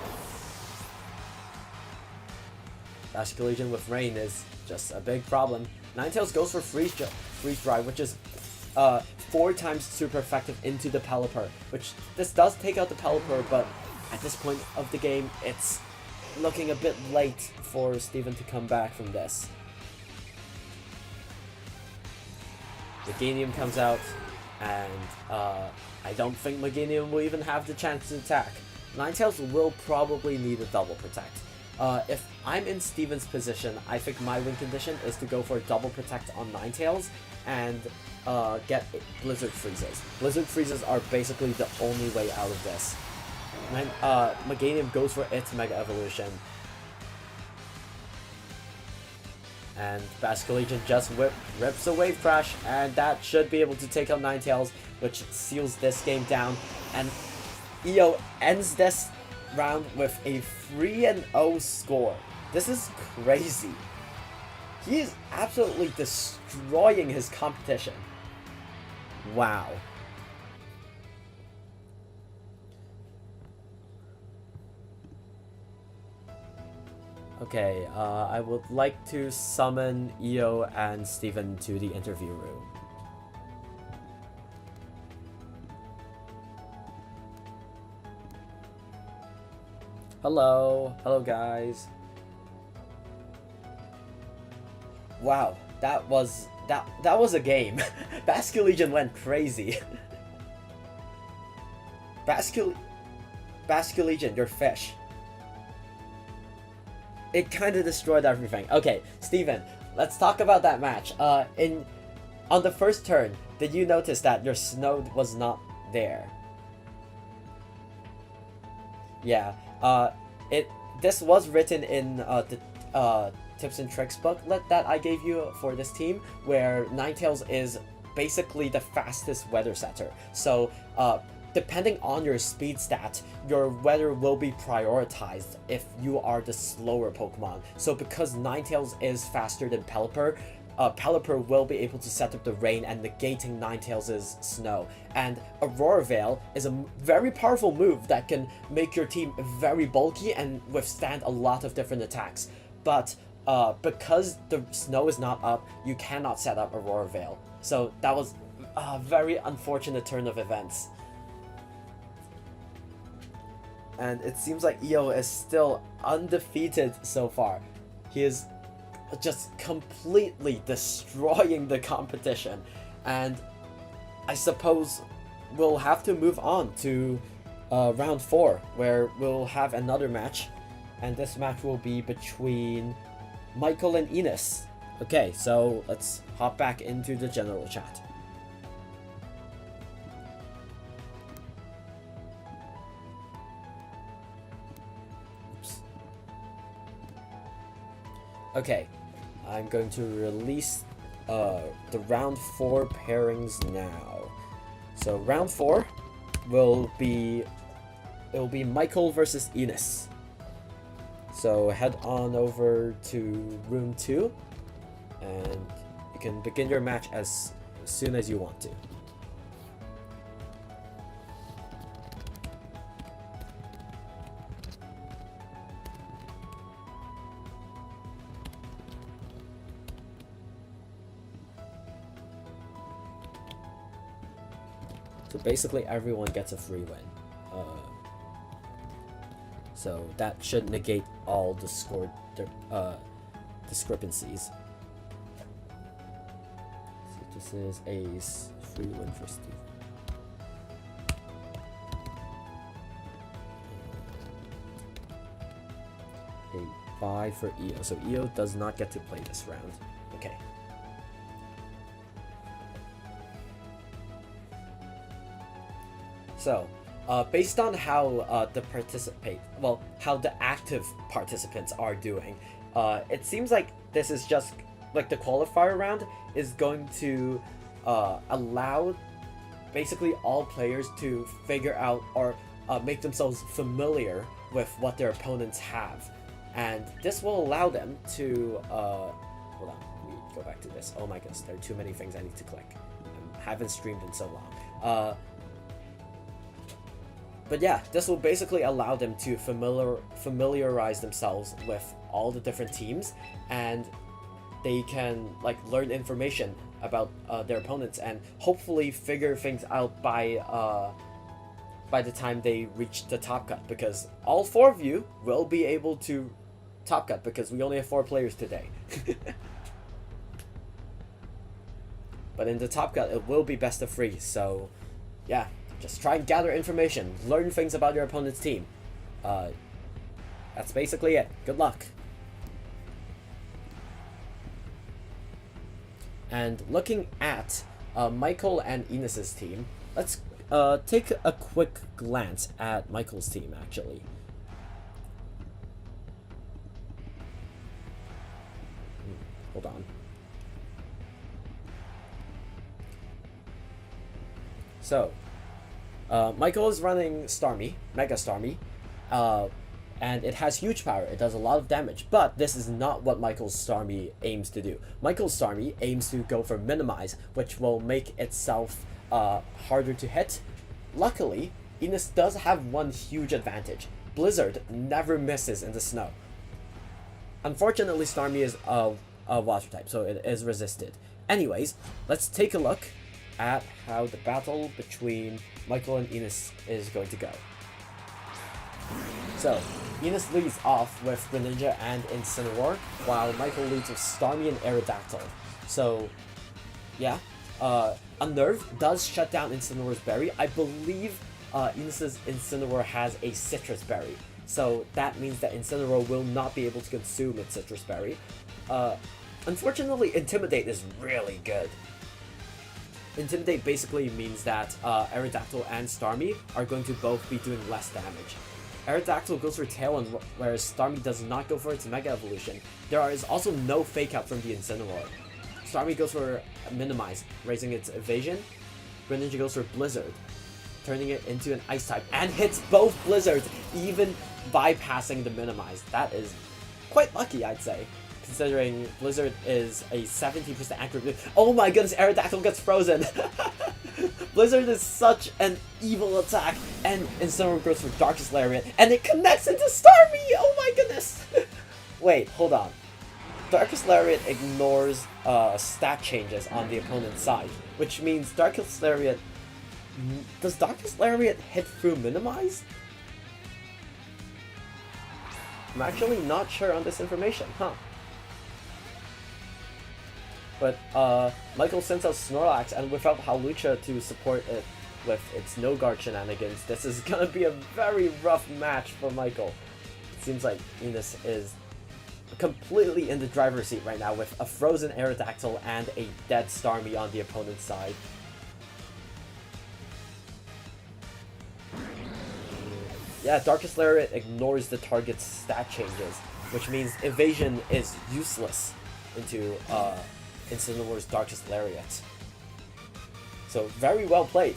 Basculegion with Rain is just a big problem. Ninetales goes for Freeze Dry, which is 4 times super effective into the Pelipper, which this does take out the Pelipper, but at this point of the game, it's looking a bit late for Steven to come back from this. Meganium comes out, and I don't think Meganium will even have the chance to attack. Ninetales will probably need a double protect. If I'm in Steven's position, I think my win condition is to go for a double protect on Ninetales and get Blizzard Freezes. Blizzard Freezes are basically the only way out of this. Meganium goes for its Mega Evolution. And Basculegion just rips a Wave Crash, and that should be able to take out Ninetales, which seals this game down. And Io ends this round with a 3-0 score. This is crazy. He is absolutely destroying his competition. Wow. Okay, I would like to summon Io and Steven to the interview room. Hello guys. Wow, that was a game. Basculegion went crazy. Basculegion, your fish. It kind of destroyed everything. Okay, Steven, let's talk about that match. On the first turn, did you notice that your snow was not there? Yeah. This was written in the tips and tricks booklet that I gave you for this team, where Ninetales is basically the fastest weather setter. So depending on your speed stat, your weather will be prioritized if you are the slower Pokemon. So because Ninetales is faster than Pelipper, Pelipper will be able to set up the rain and negating Ninetales' snow. And Aurora Veil is a very powerful move that can make your team very bulky and withstand a lot of different attacks. But because the snow is not up, you cannot set up Aurora Veil. So that was a very unfortunate turn of events. And it seems like EO is still undefeated so far. He is just completely destroying the competition, and I suppose we'll have to move on to round 4, where we'll have another match, and this match will be between Michael and Enos. Okay, so let's hop back into the general chat. Oops. Okay, I'm going to release the round 4 pairings now. So round 4 will be Michael versus Enos. So head on over to room 2, and you can begin your match as soon as you want to. So basically everyone gets a free win. So that should negate all the score discrepancies. So this is a free win for Steve. A 5 for EO. So EO does not get to play this round. Okay. So, based on how how the active participants are doing, it seems like this is just like the qualifier round is going to allow basically all players to figure out or make themselves familiar with what their opponents have, and this will allow them to hold on, let me go back to this. Oh my goodness, there are too many things I need to click. I haven't streamed in so long. But yeah, this will basically allow them to familiarize themselves with all the different teams, and they can like learn information about their opponents and hopefully figure things out by the time they reach the top cut, because all 4 of you will be able to top cut because we only have 4 players today. But in the top cut, it will be best of 3, so yeah. Just try and gather information, learn things about your opponent's team. That's basically it. Good luck. And looking at Michael and Enos's team, let's take a quick glance at Michael's team, actually. Hold on. So, Michael is running Starmie, Mega Starmie, and it has huge power. It does a lot of damage, but this is not what Michael's Starmie aims to do. Michael's Starmie aims to go for Minimize, which will make itself harder to hit. Luckily, Enos does have one huge advantage. Blizzard never misses in the snow. Unfortunately, Starmie is a water type, so it is resisted. Anyways, let's take a look at how the battle between Michael and Enos is going to go. So, Enos leads off with Greninja and Incineroar, while Michael leads with Starmie and Aerodactyl. So, yeah, Unnerve does shut down Incineroar's berry. I believe Enos's Incineroar has a citrus berry, so that means that Incineroar will not be able to consume its citrus berry. Unfortunately, Intimidate is really good. Intimidate basically means that Aerodactyl and Starmie are going to both be doing less damage. Aerodactyl goes for Tail, whereas Starmie does not go for its Mega Evolution. There is also no Fake Out from the Incineroar. Starmie goes for Minimize, raising its Evasion. Greninja goes for Blizzard. turning it into an Ice type, and hits both Blizzards, even bypassing the Minimize. That is quite lucky, I'd say, considering Blizzard is a 70% accurate. Oh my goodness, Aerodactyl gets frozen! Blizzard is such an evil attack, and Incineroar goes for Darkest Lariat, and it connects into Starmie! Oh my goodness! Wait, hold on. Darkest Lariat ignores stat changes on the opponent's side, which means Darkest Lariat... Does Darkest Lariat hit through Minimize? I'm actually not sure on this information, huh? But Michael sends out Snorlax, and without Hawlucha to support it with its no guard shenanigans, this is gonna be a very rough match for Michael. It seems like Enos is completely in the driver's seat right now with a frozen Aerodactyl and a dead Starmie on the opponent's side. Yeah, Darkest Lariat ignores the target's stat changes, which means evasion is useless into Incineroar's Darkest Lariat. So very well played.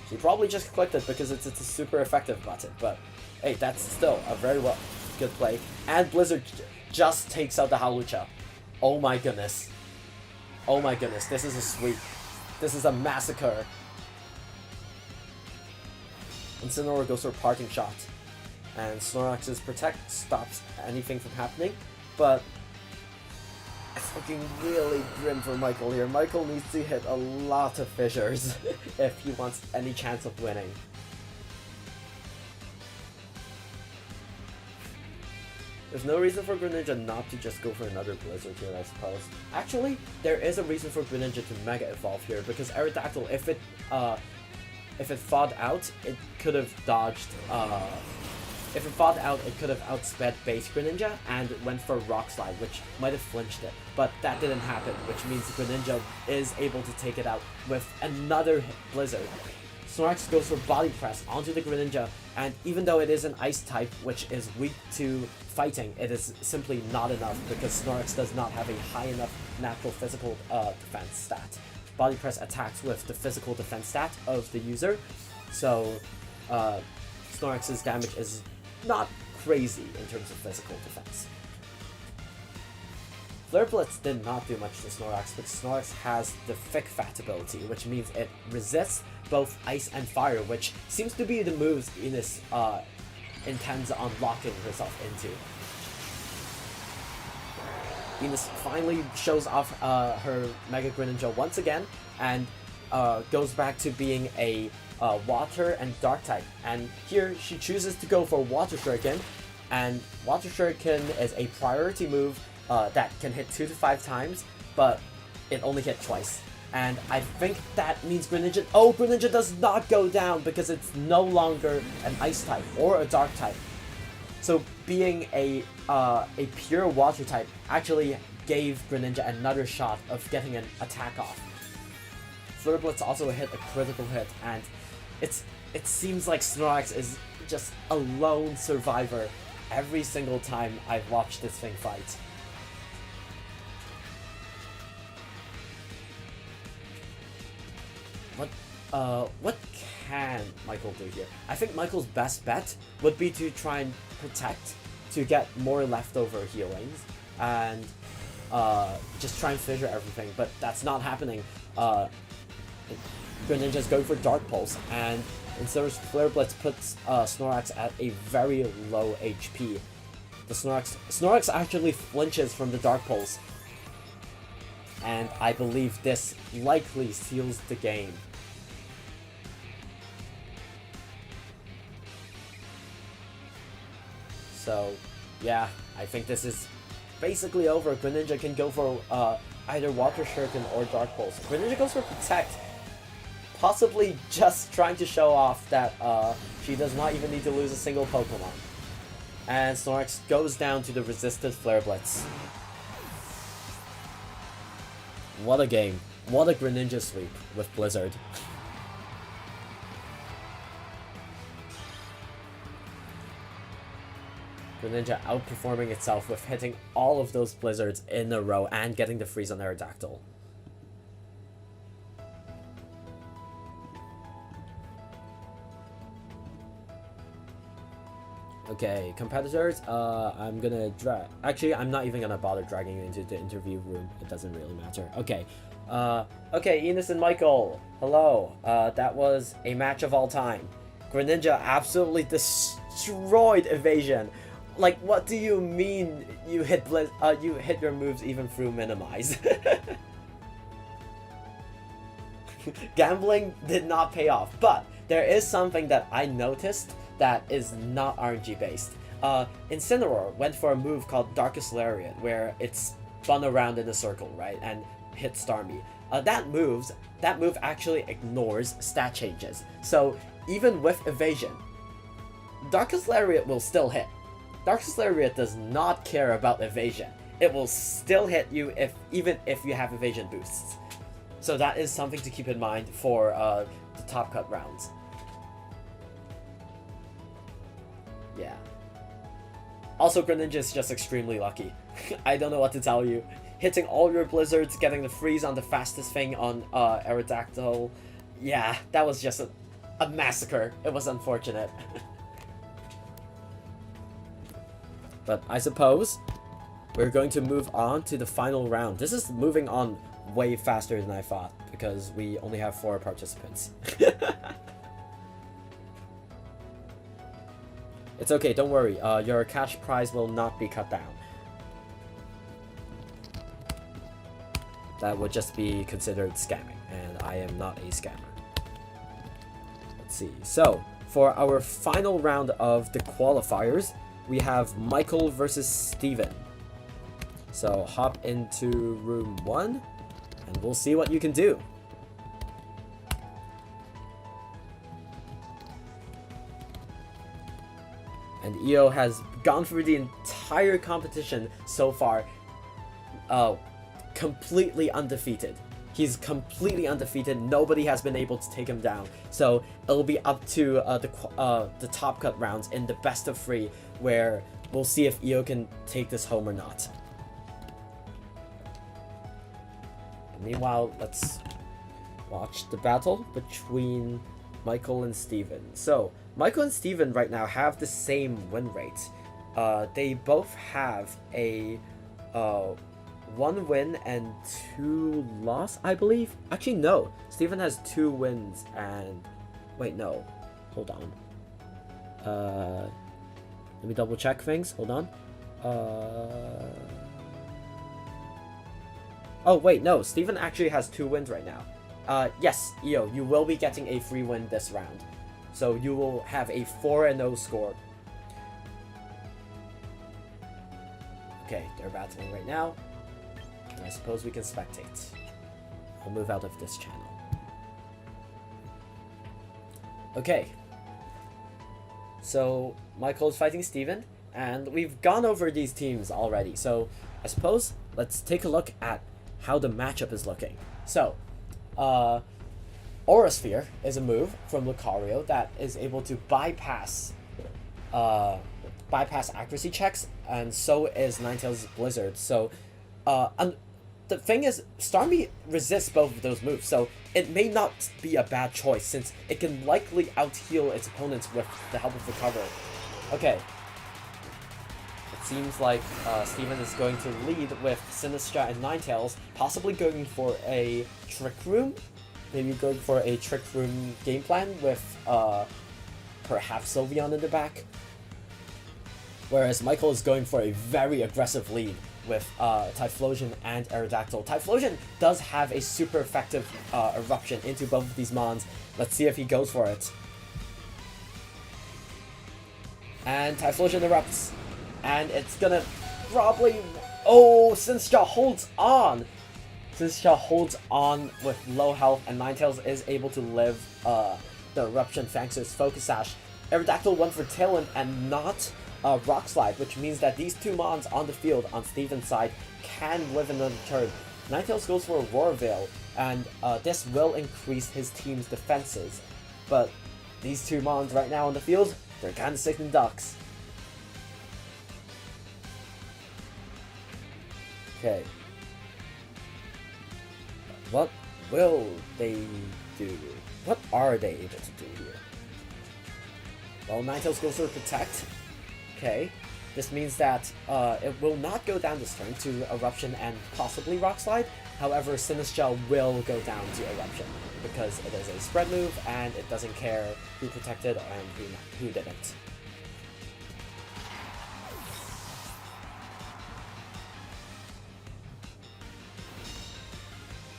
She probably just clicked it because it's a super effective button, but hey, that's still a very good play. And Blizzard just takes out the Hawlucha. Oh my goodness. Oh my goodness, this is a sweep. This is a massacre. Incineroar goes for Parting Shot, and Snorlax's Protect stops anything from happening, but it's looking really grim for Michael here. Michael needs to hit a lot of fissures if he wants any chance of winning. There's no reason for Greninja not to just go for another Blizzard here, I suppose. Actually, there is a reason for Greninja to Mega Evolve here, because Aerodactyl, if it fought out, it could have dodged, if it fought out, it could have outsped base Greninja and went for Rock Slide, which might have flinched it, but that didn't happen, which means Greninja is able to take it out with another Blizzard. Snorlax goes for Body Press onto the Greninja, and even though it is an Ice type, which is weak to fighting, it is simply not enough because Snorlax does not have a high enough natural physical defense stat. Body Press attacks with the physical defense stat of the user, so Snorlax's damage is not crazy in terms of physical defense. Flare Blitz did not do much to Snorlax, but Snorlax has the Thick Fat ability, which means it resists both Ice and Fire, which seems to be the moves Ines intends on locking herself into. Ines finally shows off her Mega Greninja once again, and goes back to being a Water and Dark type. And here she chooses to go for Water Shuriken, and Water Shuriken is a priority move that can hit 2 to 5 times, but it only hit twice. And I think that means Greninja... Oh, Greninja does not go down because it's no longer an Ice type or a Dark type. So being a pure Water type actually gave Greninja another shot of getting an attack off. Flare Blitz also hit a critical hit, and it seems like Snorlax is just a lone survivor every single time I've watched this thing fight. What can Michael do here? I think Michael's best bet would be to try and protect to get more leftover healings and just try and fissure everything, but that's not happening. Greninja's going for Dark Pulse, and instead of Flare Blitz puts Snorlax at a very low HP. The Snorlax actually flinches from the Dark Pulse, and I believe this likely seals the game. So, yeah, I think this is basically over. Greninja can go for either Water Shuriken or Dark Pulse. Greninja goes for Protect, possibly just trying to show off that she does not even need to lose a single Pokemon. And Snorlax goes down to the resisted Flare Blitz. What a game. What a Greninja sweep with Blizzard. Greninja outperforming itself with hitting all of those Blizzards in a row and getting the freeze on Aerodactyl. Okay, competitors, I'm gonna drag. Actually, I'm not even gonna bother dragging you into the interview room. It doesn't really matter. Okay. Okay, Enos and Michael. Hello. That was a match of all time. Greninja absolutely destroyed Evasion. Like, what do you mean you hit you hit your moves even through minimize? Gambling did not pay off, but there is something that I noticed that is not RNG based. Incineroar went for a move called Darkest Lariat, where it's spun around in a circle, right, and hit Starmie. That move actually ignores stat changes. So even with evasion, Darkest Lariat will still hit. Darkest Lariat does not care about evasion. It will still hit you even if you have evasion boosts. So that is something to keep in mind for the top cut rounds. Yeah. Also, Greninja is just extremely lucky. I don't know what to tell you. Hitting all your blizzards, getting the freeze on the fastest thing on Aerodactyl. Yeah, that was just a massacre. It was unfortunate. But I suppose we're going to move on to the final round. This is moving on way faster than I thought because we only have 4 participants. It's okay, don't worry. Your cash prize will not be cut down. That would just be considered scamming, and I am not a scammer. Let's see. So, for our final round of the qualifiers, we have Michael versus Steven. So, hop into room 1, and we'll see what you can do. And EO has gone through the entire competition so far, completely undefeated. He's completely undefeated. Nobody has been able to take him down. So it'll be up to the top cut rounds in the best of 3, where we'll see if EO can take this home or not. Meanwhile, let's watch the battle between Michael and Steven. So Michael and Steven right now have the same win rate. They both have a 1 win and 2 loss, I believe. Actually, no. Steven has 2 wins and... Wait, no. Hold on. Let me double check things. Hold on. Oh, wait, no. Steven actually has 2 wins right now. Yes, EO, you will be getting a free win this round. So you will have a 4-0 score. Okay, they're battling right now. And I suppose we can spectate. I'll move out of this channel. Okay. So Michael is fighting Steven, and we've gone over these teams already. So I suppose let's take a look at how the matchup is looking. So, Aura Sphere is a move from Lucario that is able to bypass accuracy checks, and so is Ninetales' Blizzard. So, the thing is, Starmie resists both of those moves, so it may not be a bad choice since it can likely out-heal its opponents with the help of Recover. Okay. It seems like Steven is going to lead with Sinistra and Ninetales, possibly going for a Trick Room. Maybe going for a Trick Room game plan with perhaps Sylveon in the back. Whereas Michael is going for a very aggressive lead with Typhlosion and Aerodactyl. Typhlosion does have a super effective eruption into both of these mons. Let's see if he goes for it. And Typhlosion erupts. And it's gonna probably... Oh, Sinistra holds on! Sinistra holds on with low health, and Ninetales is able to live the eruption thanks to his Focus Sash. Aerodactyl went for Tailwind and not Rock Slide, which means that these 2 mons on the field on Steven's side can live another turn. Ninetales goes for a Roar Veil, and this will increase his team's defenses. But these 2 mons right now on the field, they're kind of sitting ducks. Okay. What will they do? What are they able to do here? Well, Ninetales goes for Protect. Okay. This means that it will not go down this turn to Eruption and possibly Rock Slide. However, Sinistcha will go down to Eruption because it is a spread move and it doesn't care who protected and who didn't.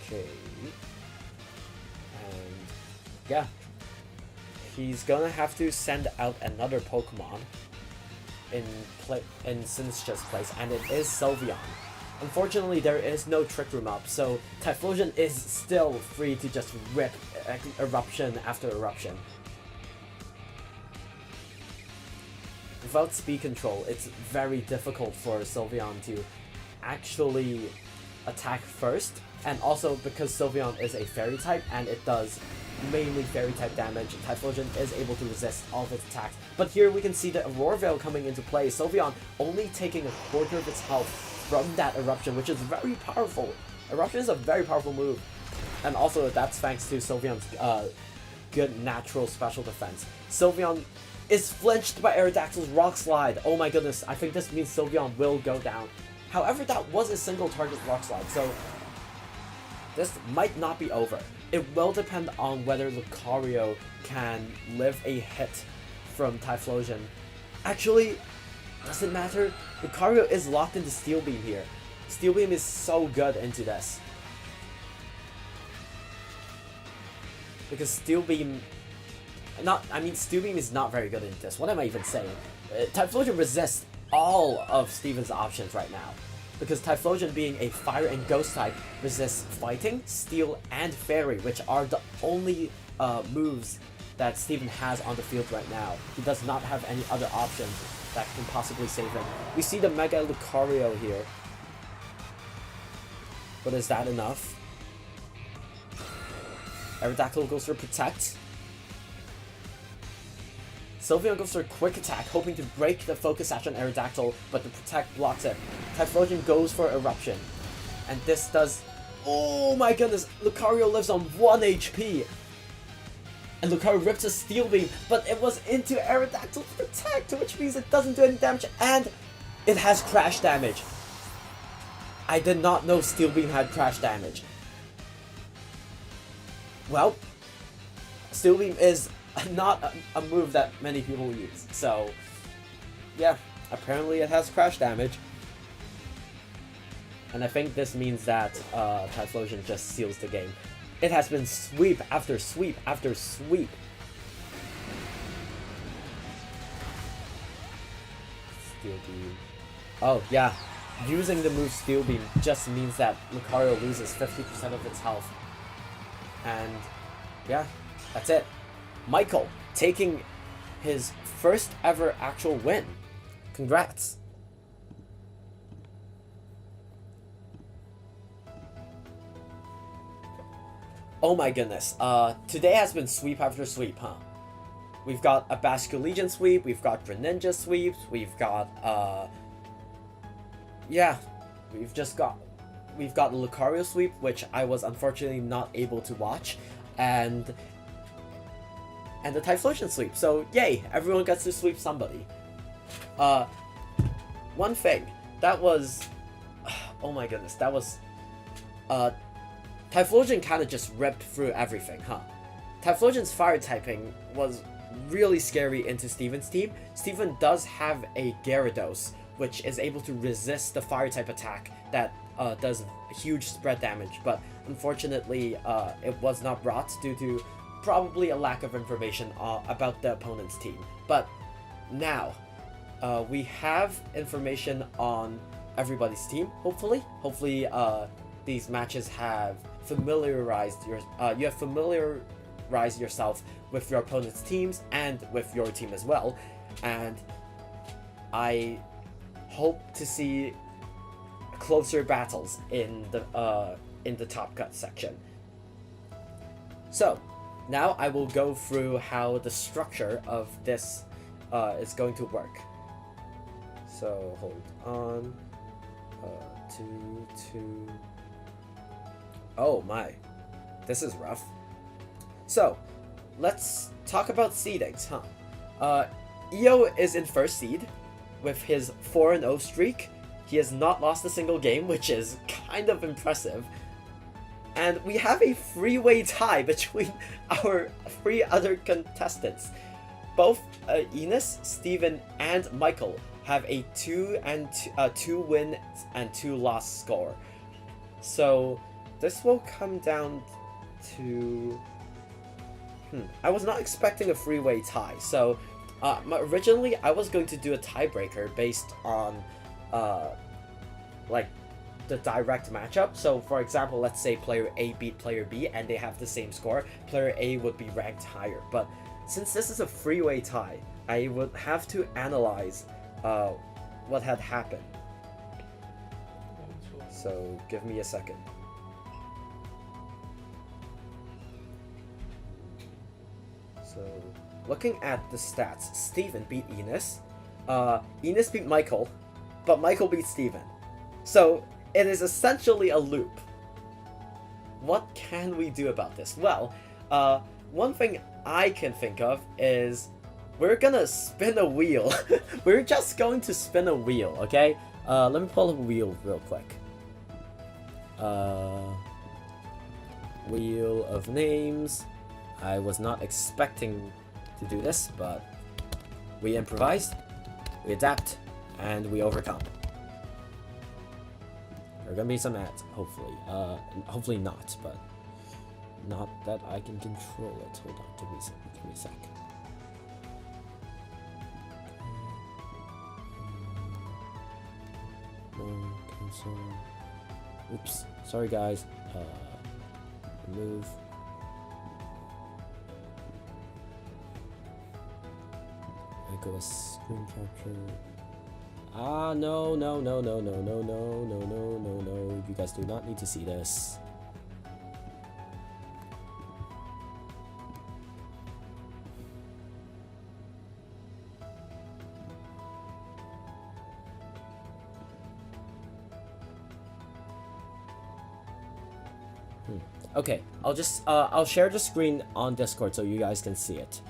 Okay. And yeah. He's gonna have to send out another Pokemon in Sinistcha's place, and it is Sylveon. Unfortunately, there is no Trick Room up, so Typhlosion is still free to just rip Eruption after Eruption. Without speed control, it's very difficult for Sylveon to actually attack first, and also because Sylveon is a Fairy type and it does mainly Fairy type damage, Typhlosion is able to resist all of its attacks. But here we can see the Aurora Veil coming into play. Sylveon only taking a quarter of its health from that Eruption, which is very powerful. Eruption is a very powerful move. And also that's thanks to Sylveon's good natural special defense. Sylveon is flinched by Aerodactyl's Rock Slide. Oh my goodness, I think this means Sylveon will go down. However, that was a single target Rock Slide, so this might not be over. It will depend on whether Lucario can live a hit from Typhlosion. Actually, doesn't matter. Lucario is locked into Steel Beam here. Steel Beam is so good into this. Because Steel Beam... Steel Beam is not very good in this. What am I even saying? Typhlosion resists all of Steven's options right now. Because Typhlosion being a Fire and Ghost type resists Fighting, Steel, and Fairy, which are the only moves that Steven has on the field right now. He does not have any other options that can possibly save him. We see the Mega Lucario here. But is that enough? Aerodactyl goes for Protect. Sylveon goes for a Quick Attack, hoping to break the Focus Sash on Aerodactyl, but the Protect blocks it. Typhlosion goes for Eruption. And this does... Oh my goodness! Lucario lives on 1 HP! And Lucario rips a Steel Beam, but it was into Aerodactyl's Protect, which means it doesn't do any damage, and it has Crash damage. I did not know Steel Beam had Crash damage. Well, Steel Beam is not a move that many people use, so yeah, apparently it has Crash damage. And I think this means that Typhlosion just seals the game. It has been sweep after sweep after sweep. Steel Beam. Oh yeah, using the move Steel Beam just means that Lucario loses 50% of its health. And yeah, that's it. Michael taking his first ever actual win. Congrats. Oh my goodness. Today has been sweep after sweep, huh? We've got a Basculegion sweep, we've got Greninja sweeps, we've got yeah, we've got the Lucario sweep, which I was unfortunately not able to watch, and the Typhlosion sweep. So yay, everyone gets to sweep somebody. One thing that was, oh my goodness, that was Typhlosion kind of just ripped through everything, huh? Typhlosion's fire typing was really scary into Steven's team. Steven does have a Gyarados, which is able to resist the fire type attack that does huge spread damage, but unfortunately it was not brought due to probably a lack of information about the opponent's team. But now we have information on everybody's team, hopefully. Hopefully these matches have familiarized yourself with your opponent's teams and with your team as well, and I hope to see closer battles in the Top Cut section. So now I will go through how the structure of this is going to work. So hold on. Two. Oh my, this is rough. So let's talk about seedings, huh? EO is in first seed, with his 4-0 streak. He has not lost a single game, which is kind of impressive. And we have a three-way tie between our 3 other contestants. Both Enos, Steven, and Michael have a 2 win and 2 loss score. So this will come down to... I was not expecting a 3-way tie. So originally I was going to do a tiebreaker based on like the direct matchup. So for example, let's say player A beat player B and they have the same score, player A would be ranked higher. But since this is a 3-way tie, I would have to analyze what had happened. So give me a second. So looking at the stats, Steven beat Enos, Enos beat Michael, but Michael beat Steven. So it is essentially a loop. What can we do about this? Well, one thing I can think of is we're gonna spin a wheel. We're just going to spin a wheel, okay? Let me pull up a wheel real quick. Wheel of names. I was not expecting to do this, but we improvised, we adapt, and we overcome. There are gonna be some ads, hopefully. Hopefully not, but not that I can control it. Hold on, give me a sec. No, cancel. Oops, sorry guys. Remove. I go a screen capture. No. You guys do not need to see this. Okay, I'll share the screen on Discord so you guys can see it.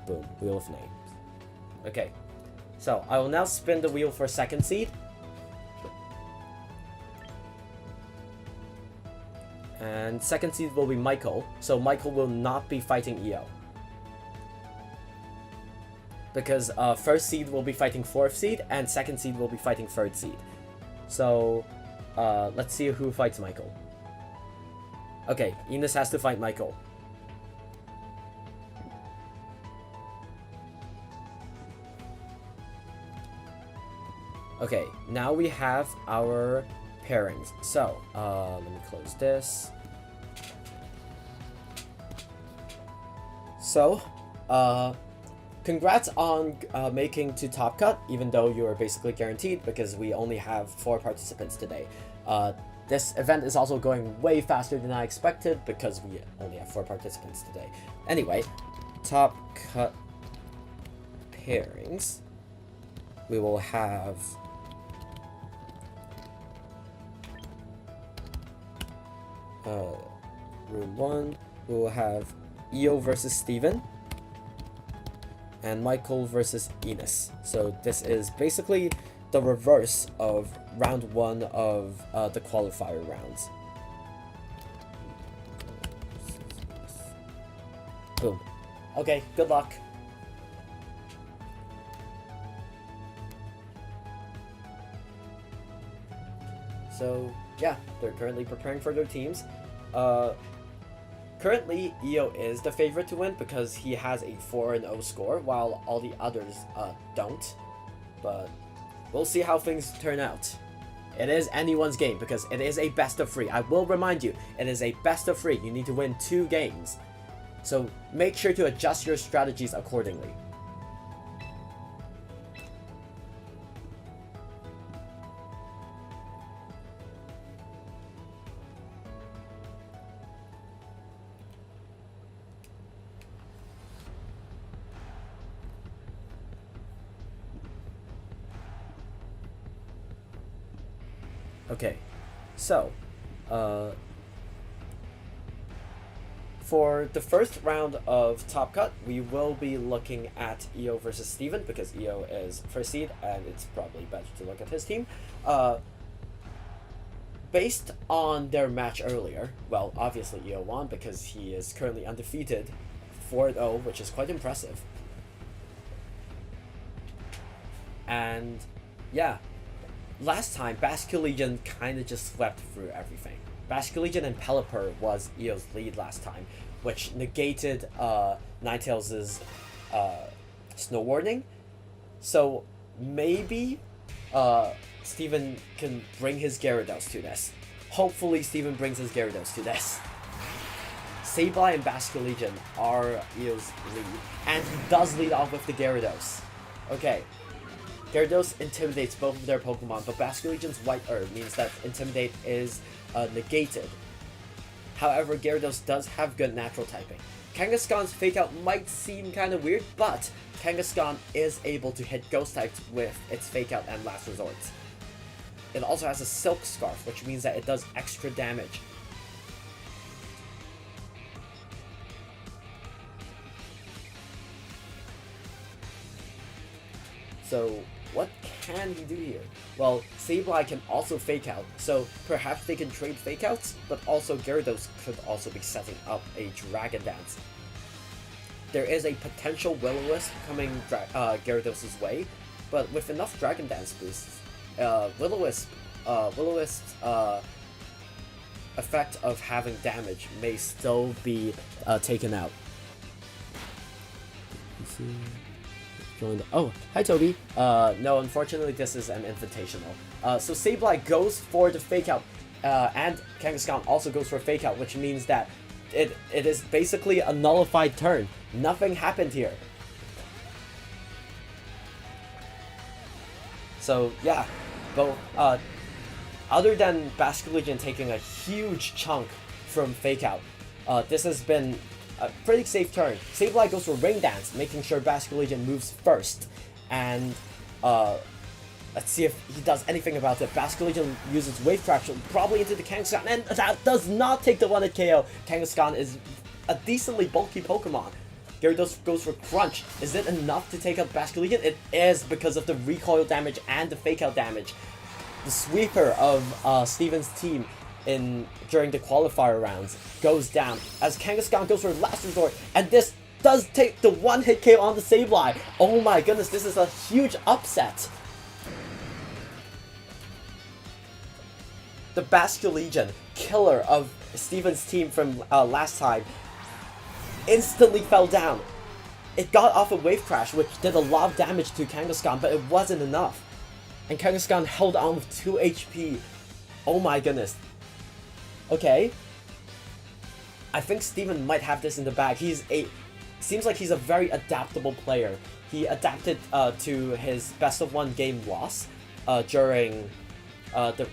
Boom, wheel of names. Okay, so I will now spin the wheel for second seed. And second seed will be Michael, so Michael will not be fighting EO. Because first seed will be fighting fourth seed, and second seed will be fighting third seed. So, let's see who fights Michael. Okay, Enos has to fight Michael. Okay, now we have our pairings. So, let me close this. So, congrats on making to Top Cut, even though you are basically guaranteed because we only have 4 participants today. This event is also going way faster than I expected because we only have 4 participants today. Anyway, Top Cut pairings. We will have room 1. We will have EO versus Steven and Michael versus Enos. So this is basically the reverse of round 1 of the qualifier rounds. Boom. Okay, good luck. So yeah, they're currently preparing for their teams. Currently, EO is the favorite to win because he has a 4-0 score, while all the others don't. But we'll see how things turn out. It is anyone's game because it is a best of 3. I will remind you, it is a best of 3. You need to win 2 games. So make sure to adjust your strategies accordingly. Okay, so, For the first round of Top Cut, we will be looking at EO versus Steven, because EO is first seed, and it's probably better to look at his team. Based on their match earlier, well, obviously EO won because he is currently undefeated, 4-0, which is quite impressive. And yeah, last time, Basque Legion kind of just swept through everything. Basque Legion and Pelipper was EO's lead last time, which negated Ninetales' Snow Warning. So maybe Steven can bring his Gyarados to this. Hopefully Steven brings his Gyarados to this. Sableye and Basque Legion are EO's lead, and he does lead off with the Gyarados. Okay, Gyarados intimidates both of their Pokemon, but Basque Legion's White Herb means that Intimidate is negated. However, Gyarados does have good natural typing. Kangaskhan's Fake Out might seem kind of weird, but Kangaskhan is able to hit Ghost types with its Fake Out and Last Resort. It also has a Silk Scarf, which means that it does extra damage. So what can he do here? Well, Sableye can also Fake Out, so perhaps they can trade Fake Outs, but also Gyarados could also be setting up a Dragon Dance. There is a potential Will-O-Wisp coming Gyarados' way, but with enough Dragon Dance boosts, Will-O-Wisp's effect of having damage may still be taken out. Let's see. Oh, hi Toby. No, unfortunately this is an invitational. So Sableye goes for the Fake Out, and Kangaskhan also goes for Fake Out, which means that it is basically a nullified turn. Nothing happened here. So yeah, both other than Basque Legion taking a huge chunk from Fake Out, this has been a pretty safe turn. Sableye goes for Rain Dance, making sure Basque Legion moves first. And let's see if he does anything about it. Basque Legion uses Wave Crash, probably into the Kangaskhan, and that does not take the 1-hit KO. Kangaskhan is a decently bulky Pokemon. Gyarados goes for Crunch. Is it enough to take out Basque Legion? It is, because of the recoil damage and the Fake Out damage. The sweeper of Steven's team during the qualifier rounds goes down as Kangaskhan goes for Last Resort, and this does take the 1-hit KO on the Sableye. Oh my goodness, this is a huge upset. The Basque Legion, killer of Steven's team from last time, instantly fell down. It got off a Wave Crash, which did a lot of damage to Kangaskhan, but it wasn't enough. And Kangaskhan held on with 2 HP. Oh my goodness. Okay, I think Steven might have this in the bag. Seems like he's a very adaptable player. He adapted to his best-of-1 game loss during the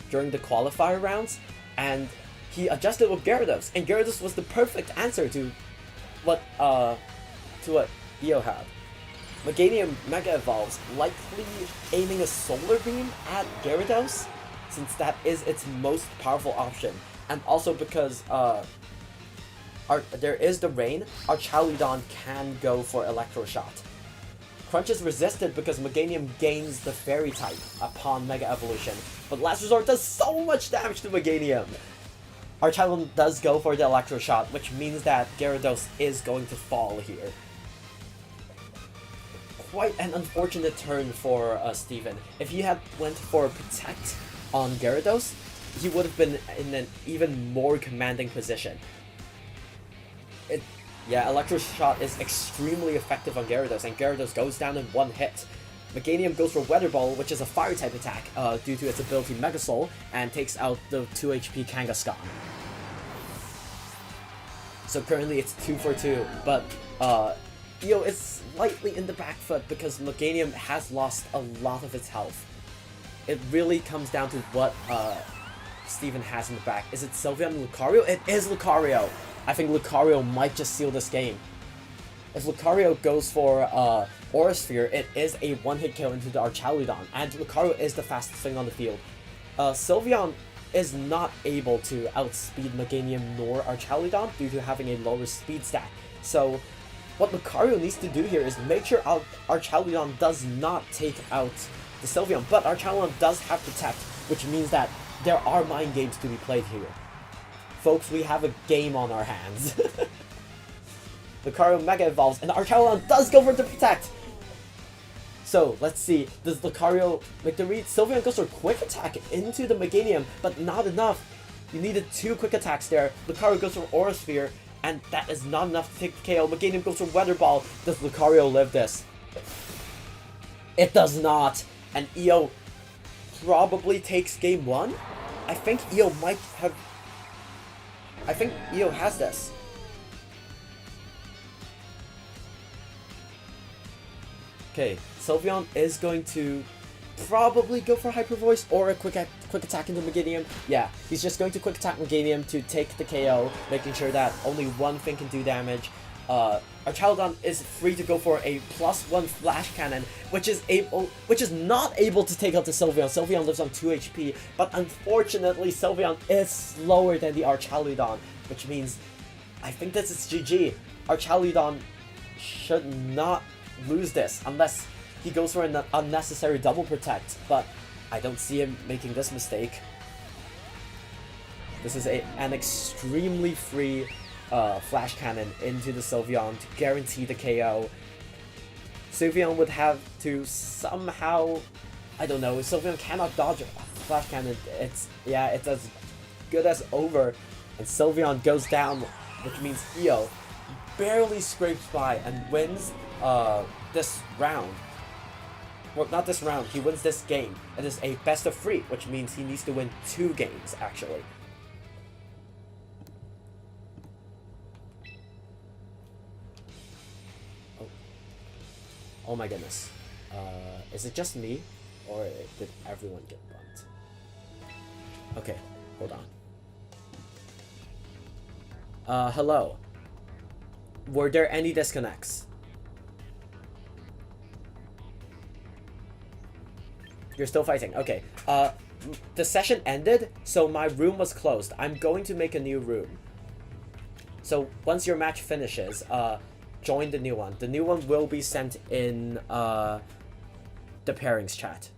qualifier rounds, and he adjusted with Gyarados, and Gyarados was the perfect answer to what EO had. Meganium Mega Evolves, likely aiming a Solar Beam at Gyarados, since that is its most powerful option. And also because there is the rain, our Charlidon can go for Electro Shot. Crunch is resisted because Meganium gains the Fairy type upon Mega Evolution, but Last Resort does so much damage to Meganium. Our Charlidon does go for the Electro Shot, which means that Gyarados is going to fall here. Quite an unfortunate turn for Steven. If he had went for Protect on Gyarados, he would have been in an even more commanding position. Electro Shot is extremely effective on Gyarados, and Gyarados goes down in 1 hit. Meganium goes for Weather Ball, which is a Fire type attack due to its ability Mega Soul, and takes out the 2 HP Kangaskhan. So currently it's 2 for 2, but EO is slightly in the back foot because Meganium has lost a lot of its health. It really comes down to what Steven has in the back. Is it Sylveon and Lucario? It is Lucario! I think Lucario might just seal this game. If Lucario goes for Aura Sphere, it is a 1-hit kill into the Archaludon, and Lucario is the fastest thing on the field. Sylveon is not able to outspeed Meganium nor Archaludon due to having a lower speed stat. So what Lucario needs to do here is make sure Archaludon does not take out the Sylveon, but Archaludon does have Protect, which means that there are mind games to be played here. Folks, we have a game on our hands. Lucario Mega Evolves, and Archaludon does go for the Protect! So, let's see, does Lucario make the read? Sylveon goes for Quick Attack into the Meganium, but not enough. You needed 2 Quick Attacks there. Lucario goes for Aura Sphere, and that is not enough to take the KO. Meganium goes for Weather Ball. Does Lucario live this? It does not. And EO probably takes game 1? I think EO might have... I think EO has this. Okay, Sylveon is going to probably go for Hyper Voice or a quick attack into Meganium. Yeah, he's just going to quick attack Meganium to take the KO, making sure that only one thing can do damage. Archaludon is free to go for a +1 Flash Cannon, which is not able to take out the Sylveon. Sylveon lives on 2 HP, but unfortunately Sylveon is slower than the Archaludon, which means I think this is GG. Archaludon should not lose this unless he goes for an unnecessary double protect, but I don't see him making this mistake. This is an extremely free Flash Cannon into the Sylveon to guarantee the KO. Sylveon would have to somehow, I don't know, Sylveon cannot dodge a Flash Cannon. It's as good as over, and Sylveon goes down, which means EO barely scrapes by and wins this round. Well, not this round, he wins this game. It is a best of 3, which means he needs to win 2 games, actually. Oh my goodness. Is it just me? Or did everyone get bumped? Okay, hold on. Hello. Were there any disconnects? You're still fighting. Okay. The session ended, so my room was closed. I'm going to make a new room. So once your match finishes, join the new one. The new one will be sent in the pairings chat.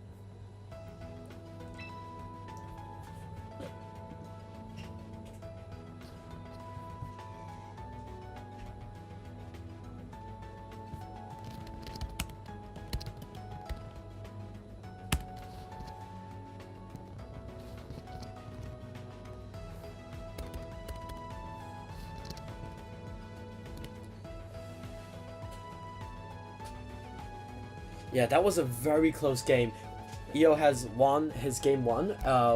Yeah, that was a very close game. EO has won his game 1,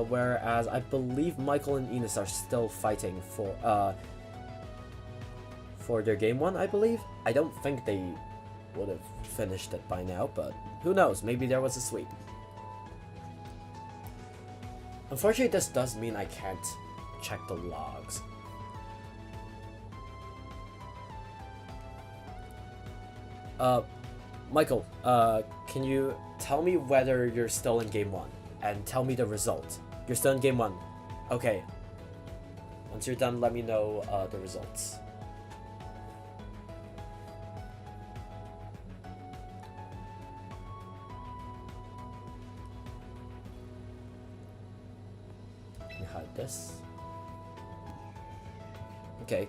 whereas I believe Michael and Enos are still fighting for their game 1, I believe. I don't think they would have finished it by now, but who knows, maybe there was a sweep. Unfortunately, this does mean I can't check the logs. Michael, can you tell me whether you're still in game 1 and tell me the result? You're still in game 1. Okay. Once you're done, let me know the results. Let me hide this. Okay.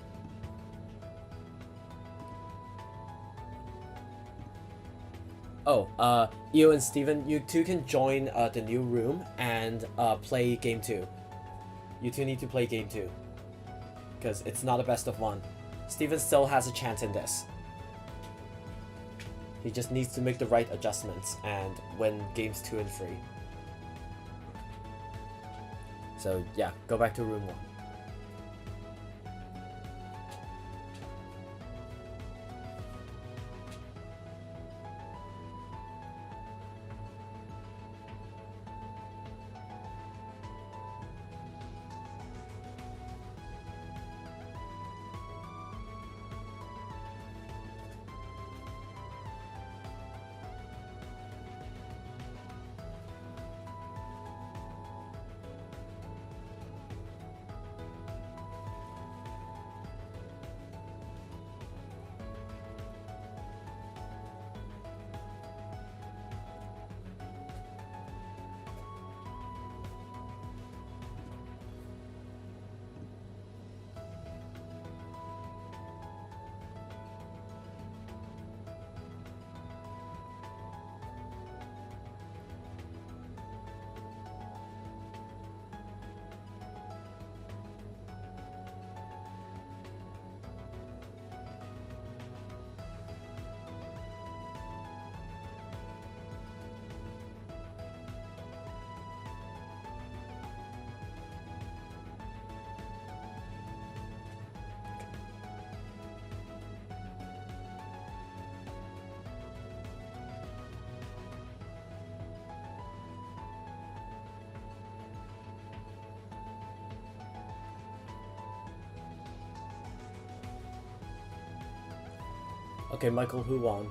Oh, EO and Steven, you two can join the new room and play game 2. You two need to play game 2. Because it's not a best of 1. Steven still has a chance in this. He just needs to make the right adjustments and win games 2 and 3. So yeah, go back to room 1. Okay, Michael, who won?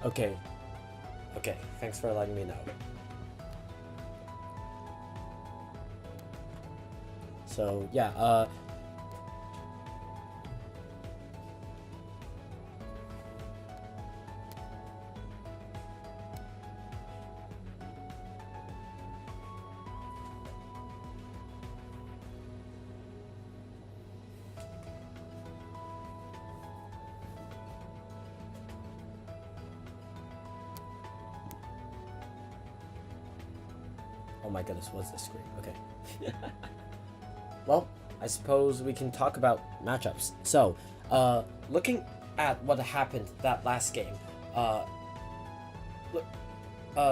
Okay. Okay, thanks for letting me know. So, yeah, oh my goodness, what's the screen? Okay. Well, I suppose we can talk about matchups. So, looking at what happened that last game,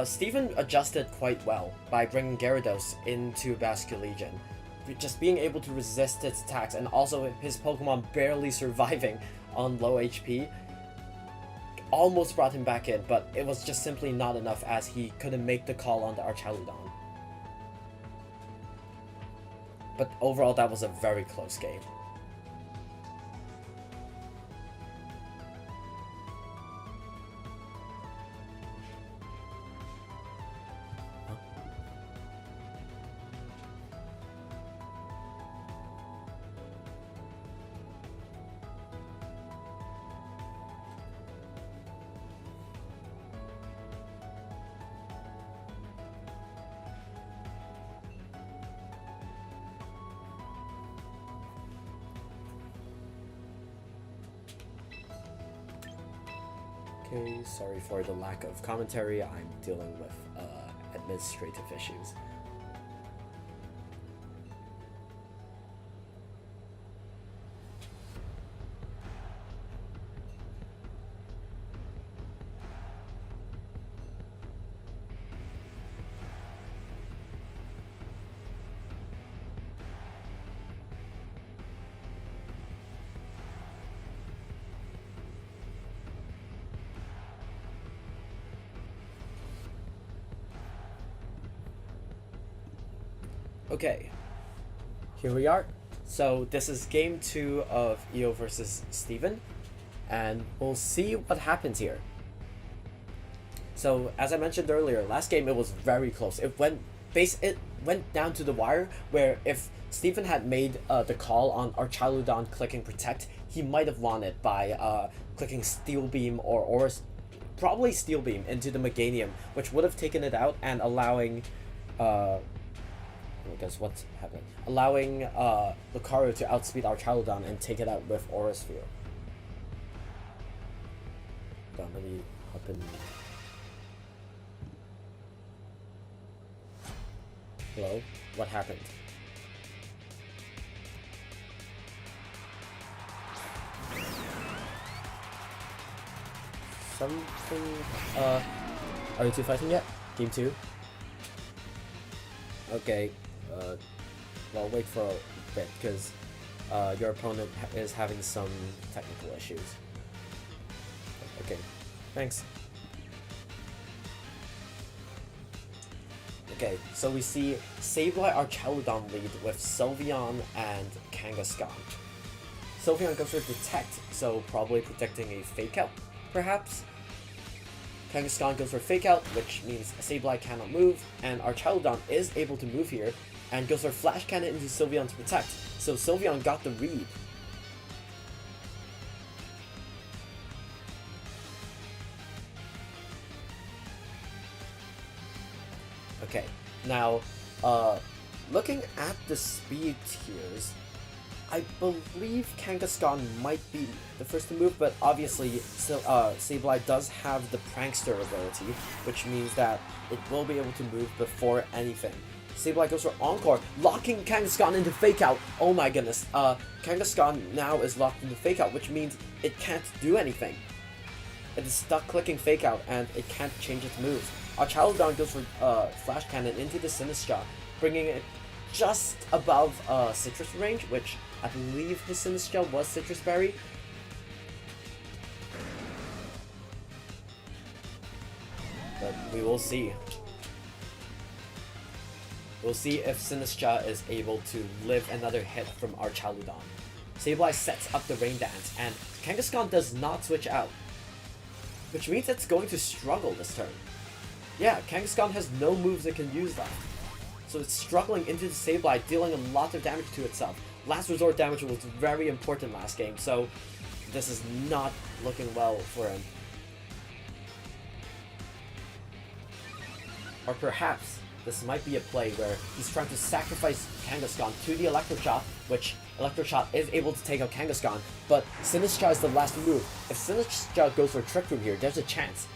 Steven adjusted quite well by bringing Gyarados into Basque Legion. Just being able to resist its attacks, and also his Pokemon barely surviving on low HP, almost brought him back in, but it was just simply not enough as he couldn't make the call on the Archaludon. But overall, that was a very close game. Okay, sorry for the lack of commentary. I'm dealing with administrative issues. Okay, here we are. So this is game 2 of EO versus Steven, and we'll see what happens here. So as I mentioned earlier, last game it was very close. It went down to the wire, where if Steven had made the call on Archaludon clicking Protect, he might have won it by clicking Steel Beam or probably Steel Beam into the Meganium, which would have taken it out and allowing because what's happening? Allowing Lucario to outspeed Archaludon and take it out with Aura Sphere. Hold on, let me hop in. Hello? What happened? Something... Are you two fighting yet? Game 2? Okay. Well, wait for a bit, because your opponent is having some technical issues. Okay, thanks. Okay, so we see Sableye Archaludon lead with Sylveon and Kangaskhan. Sylveon goes for Detect, so probably protecting a Fake Out, perhaps? Kangaskhan goes for Fake Out, which means Sableye cannot move, and Archaludon is able to move here, and goes for Flash Cannon into Sylveon to protect. So Sylveon got the read. Okay, now, looking at the speed tiers, I believe Kangaskhan might be the first to move, but obviously Sableye does have the Prankster ability, which means that it will be able to move before anything. Sableye goes for Encore, locking Kangaskhan into Fake Out. Oh my goodness, Kangaskhan now is locked into Fake Out, which means it can't do anything. It is stuck clicking Fake Out, and it can't change its moves. Archaludon goes for Flash Cannon into the Sinistcha, bringing it just above Citrus range, which I believe his Sinistcha was Citrus Berry. But we will see. We'll see if Sinistcha is able to live another hit from Archaludon. Sableye sets up the rain dance, and Kangaskhan does not switch out, which means it's going to struggle this turn. Yeah, Kangaskhan has no moves that can use that. So it's struggling into the Sableye, dealing a lot of damage to itself. Last resort damage was very important last game, so this is not looking well for him. Or perhaps this might be a play where he's trying to sacrifice Kangaskhan to the Electric Shot, which Electric Shot is able to take out Kangaskhan, but Sinistcha is the last move. If Sinistcha goes for Trick Room here, there's a chance.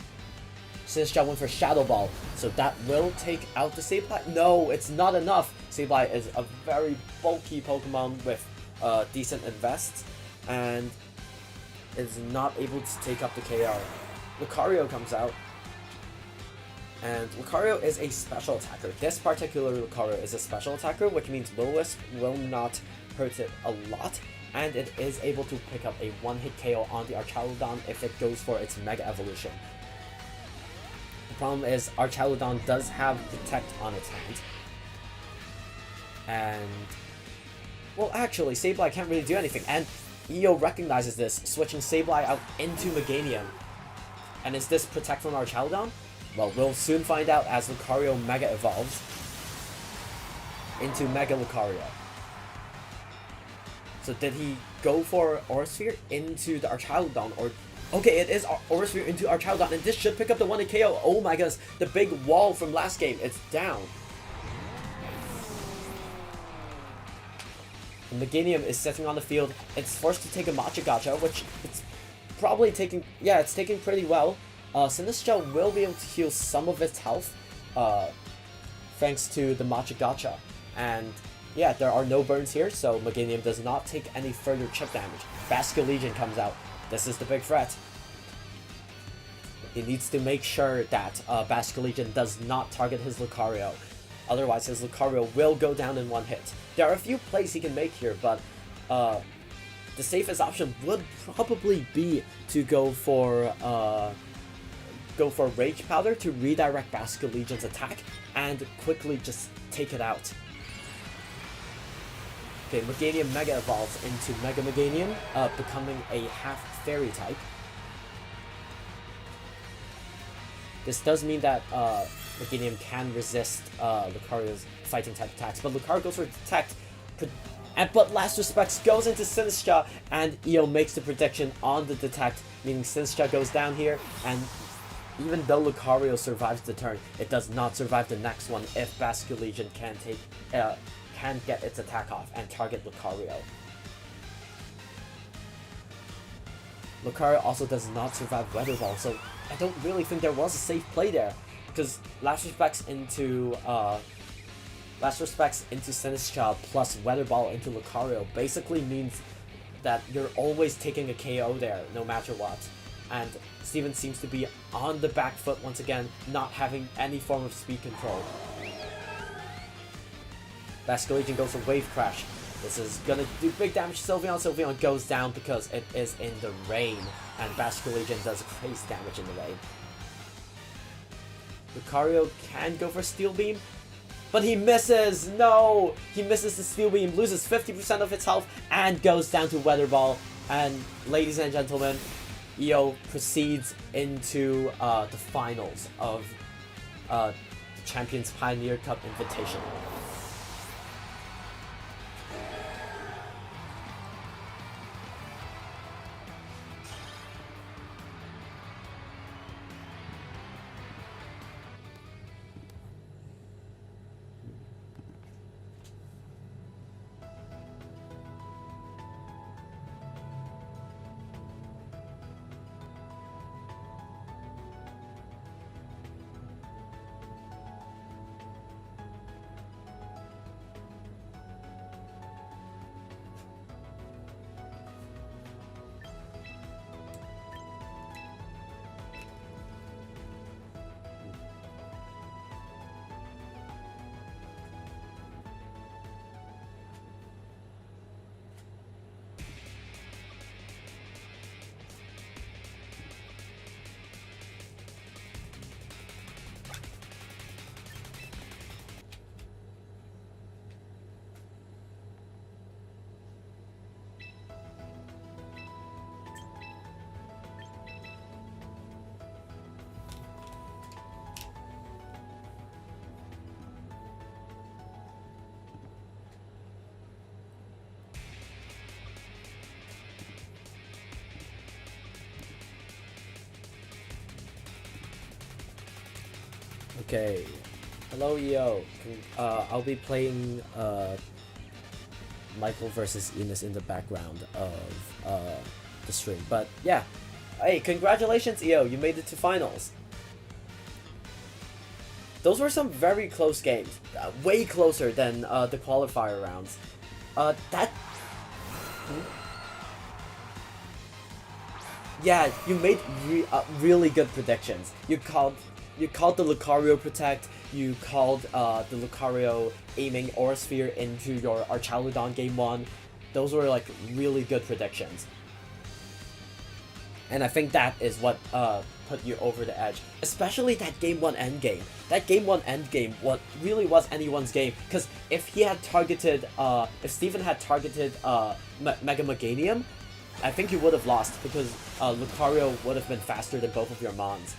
Sinistcha went for Shadow Ball, so that will take out the Sableye. No, it's not enough. Sableye is a very bulky Pokemon with decent invests, and is not able to take up the KO. Lucario comes out, and Lucario is a special attacker. This particular Lucario is a special attacker, which means Will-O-Wisp will not hurt it a lot, and it is able to pick up a one-hit KO on the Archaludon if it goes for its Mega Evolution. The problem is Archaludon does have Protect on its hand. And, well, actually, Sableye can't really do anything, and EO recognizes this, switching Sableye out into Meganium. And is this Protect from Archaludon? Well, we'll soon find out as Lucario Mega evolves into Mega Lucario. So did he go for Aura Sphere into the Archaludon, or... Okay, it is Aura Sphere into Archaludon, and this should pick up the 1-hit KO. Oh my goodness, the big wall from last game, it's down. And Meganium is sitting on the field. It's forced to take a Machigacha, which it's probably taking... Yeah, it's taking pretty well. Sinistcha will be able to heal some of its health, thanks to the Machigacha. And yeah, there are no burns here, so Meganium does not take any further chip damage. Basculegion comes out. This is the big threat. He needs to make sure that Basculegion does not target his Lucario. Otherwise, his Lucario will go down in one hit. There are a few plays he can make here, but the safest option would probably be to go for Rage Powder to redirect Basculegion's attack and quickly just take it out. Okay, Meganium Mega evolves into Mega Meganium, becoming a half Fairy type. This does mean that Meganium can resist Lucario's fighting type attacks, but Lucario goes for Detect, but Last Respects goes into Sinistcha, and EO makes the prediction on the Detect, meaning Sinistcha goes down here, and even though Lucario survives the turn, it does not survive the next one if Basculegion can get its attack off and target Lucario. Lucario also does not survive Weather Ball, so I don't really think there was a safe play there, because Last Respects into Sinistcha plus Weather Ball into Lucario basically means that you're always taking a KO there, no matter what. And Steven seems to be on the back foot once again, not having any form of speed control. Basculegion goes for Wave Crash. This is gonna do big damage to Sylveon. Sylveon goes down because it is in the rain, and Basculegion does crazy damage in the rain. Lucario can go for Steel Beam, but he misses! No! He misses the Steel Beam, loses 50% of its health, and goes down to Weather Ball. And ladies and gentlemen, EO proceeds into the finals of Champions Pioneer Cup Invitational. Okay. Hello, EO. I'll be playing Michael versus Enos in the background of the stream. But yeah, hey, congratulations, EO. You made it to finals. Those were some very close games, way closer than the qualifier rounds. Yeah, you made really good predictions. You called the Lucario Protect. You called the Lucario aiming Aura Sphere into your Archaludon game 1. Those were like really good predictions. And I think that is what put you over the edge. Especially that game 1 endgame. That game 1 endgame really was anyone's game. Because if he had targeted, if Steven had targeted Mega Meganium, I think you would have lost because Lucario would have been faster than both of your Mons.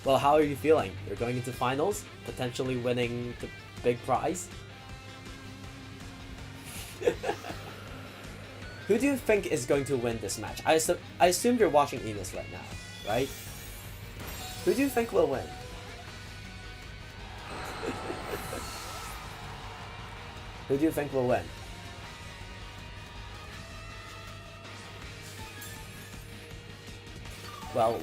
Well, how are you feeling? You're going into finals, potentially winning the big prize. Who do you think is going to win this match? I assume you're watching Enos right now, right? Who do you think will win? Who do you think will win? Well,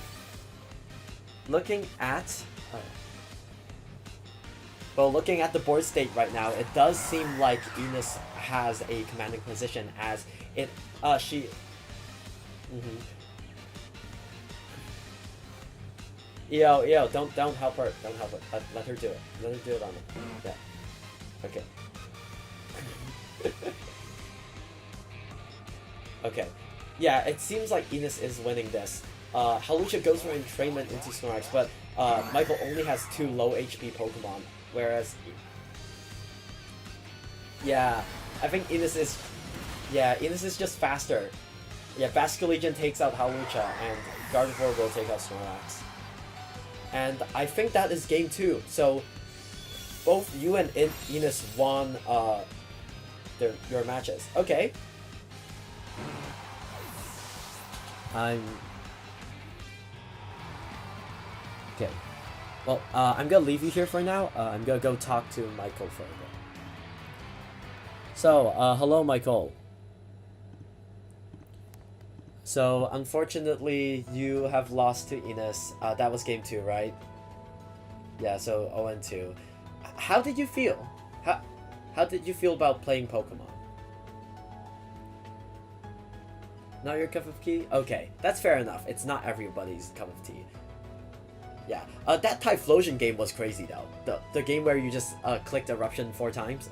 looking at the board state right now, it does seem like Enos has a commanding position as it she Yo, don't help her. Don't help her. Let her do it. Let her do it on it. Yeah. Okay. Okay. Yeah, it seems like Enos is winning this. Hawlucha goes for entrainment into Snorlax, but Michael only has 2 low HP Pokemon, whereas yeah, I think Enos is just faster. Yeah, Basculegion takes out Hawlucha, and Gardevoir will take out Snorlax. And I think that is game 2. So both you and Enos won your matches. Okay. Okay. Well, I'm gonna leave you here for now. I'm gonna go talk to Michael for a bit. So, hello, Michael. So, unfortunately, you have lost to Enos. That was game 2, right? Yeah, so 0-2. How did you feel? How did you feel about playing Pokemon? Not your cup of tea? Okay, that's fair enough. It's not everybody's cup of tea. Yeah, that Typhlosion game was crazy though. The game where you just clicked Eruption 4 times.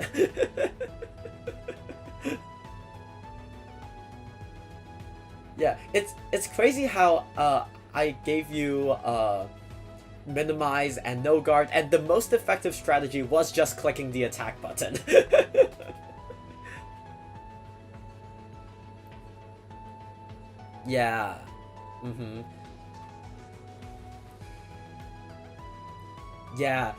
Yeah, it's crazy how I gave you minimize and no guard, and the most effective strategy was just clicking the attack button. Yeah. Yeah,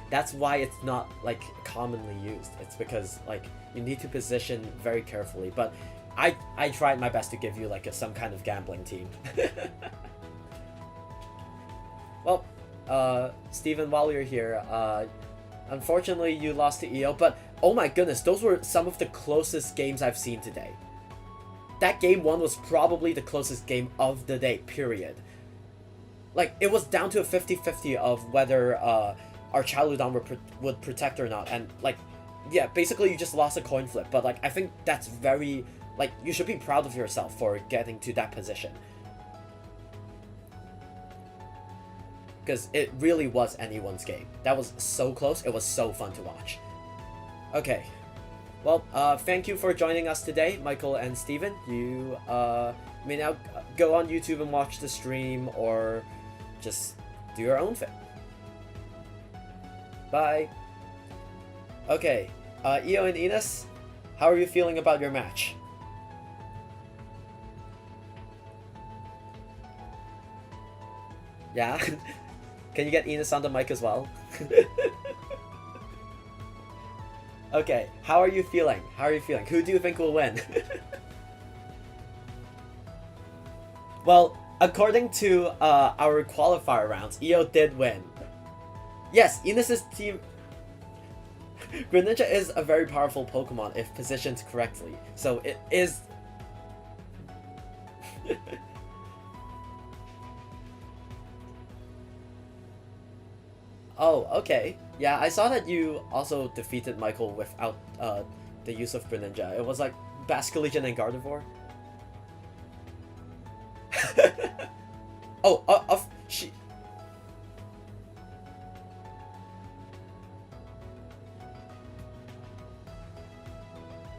that's why it's not like commonly used. It's because like you need to position very carefully. But I tried my best to give you like some kind of gambling team. Well, Steven, while you're here, unfortunately you lost to EO, but oh my goodness, those were some of the closest games I've seen today. That game 1 was probably the closest game of the day, period. Like, it was down to a 50-50 of whether Archaludon would protect or not. And, like, yeah, basically you just lost a coin flip. But, like, I think that's very... Like, you should be proud of yourself for getting to that position. Because it really was anyone's game. That was so close, it was so fun to watch. Okay. Well, thank you for joining us today, Michael and Steven. You may now go on YouTube and watch the stream, or just do your own thing. Bye. Okay, EO and Enos, how are you feeling about your match? Yeah? Can you get Enos on the mic as well? Okay, how are you feeling? How are you feeling? Who do you think will win? Well, according to our qualifier rounds, EO did win. Yes, Enos's team... Greninja is a very powerful Pokemon if positioned correctly, so it is... Oh, okay. Yeah, I saw that you also defeated Michael without the use of Greninja. It was like Basculegion and Gardevoir. Oh, she...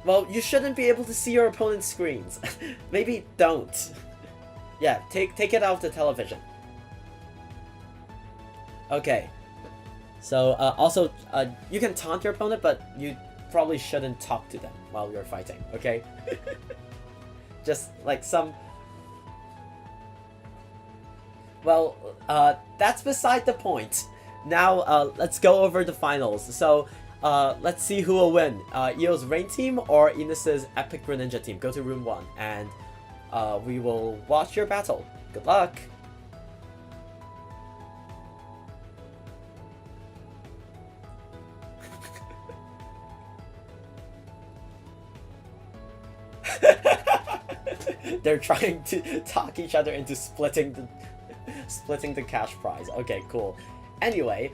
Well, you shouldn't be able to see your opponent's screens. Maybe don't. Yeah, take it off the television. Okay. So, also, you can taunt your opponent, but you probably shouldn't talk to them while you're fighting, okay? Just, like, some... Well, that's beside the point. Now, let's go over the finals. So, let's see who will win. EO's Rain team or Enos's Epic Greninja team. Go to room 1, and we will watch your battle. Good luck! They're trying to talk each other into splitting the cash prize. Okay, cool. Anyway,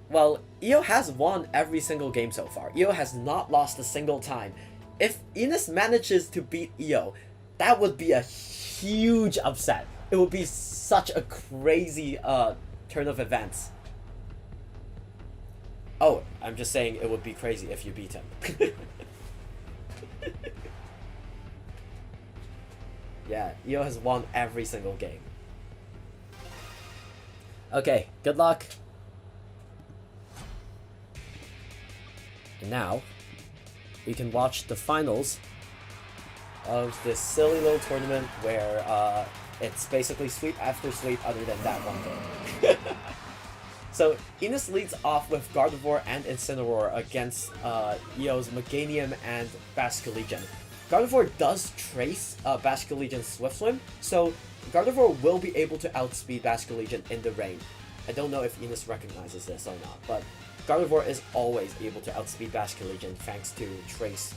well, EO has won every single game so far. EO has not lost a single time. If Enos manages to beat EO, that would be a huge upset. It would be such a crazy turn of events. Oh, I'm just saying it would be crazy if you beat him. Yeah, EO has won every single game. Okay, good luck. And now, we can watch the finals of this silly little tournament where it's basically sweep after sweep other than that one game. So, Enos leads off with Gardevoir and Incineroar against EO's Meganium and Basculegion. Gardevoir does trace Basculegion's Swift Swim, so Gardevoir will be able to outspeed Basculegion in the rain. I don't know if Enos recognizes this or not, but Gardevoir is always able to outspeed Basculegion thanks to Trace.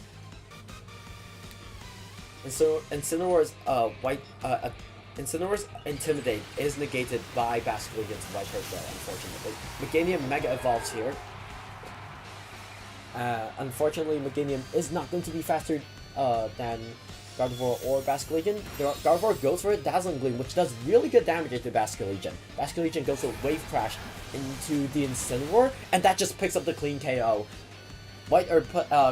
And so Incineroar's Incineroar's Intimidate is negated by Basculegion's White Herb though, unfortunately. Meganium Mega Evolves here. Unfortunately, Meganium is not going to be faster than Gardevoir or Basculegion. Gardevoir goes for a Dazzling Gleam, which does really good damage to Basculegion. Basculegion goes for Wave Crash into the Incineroar, and that just picks up the clean KO. White Herb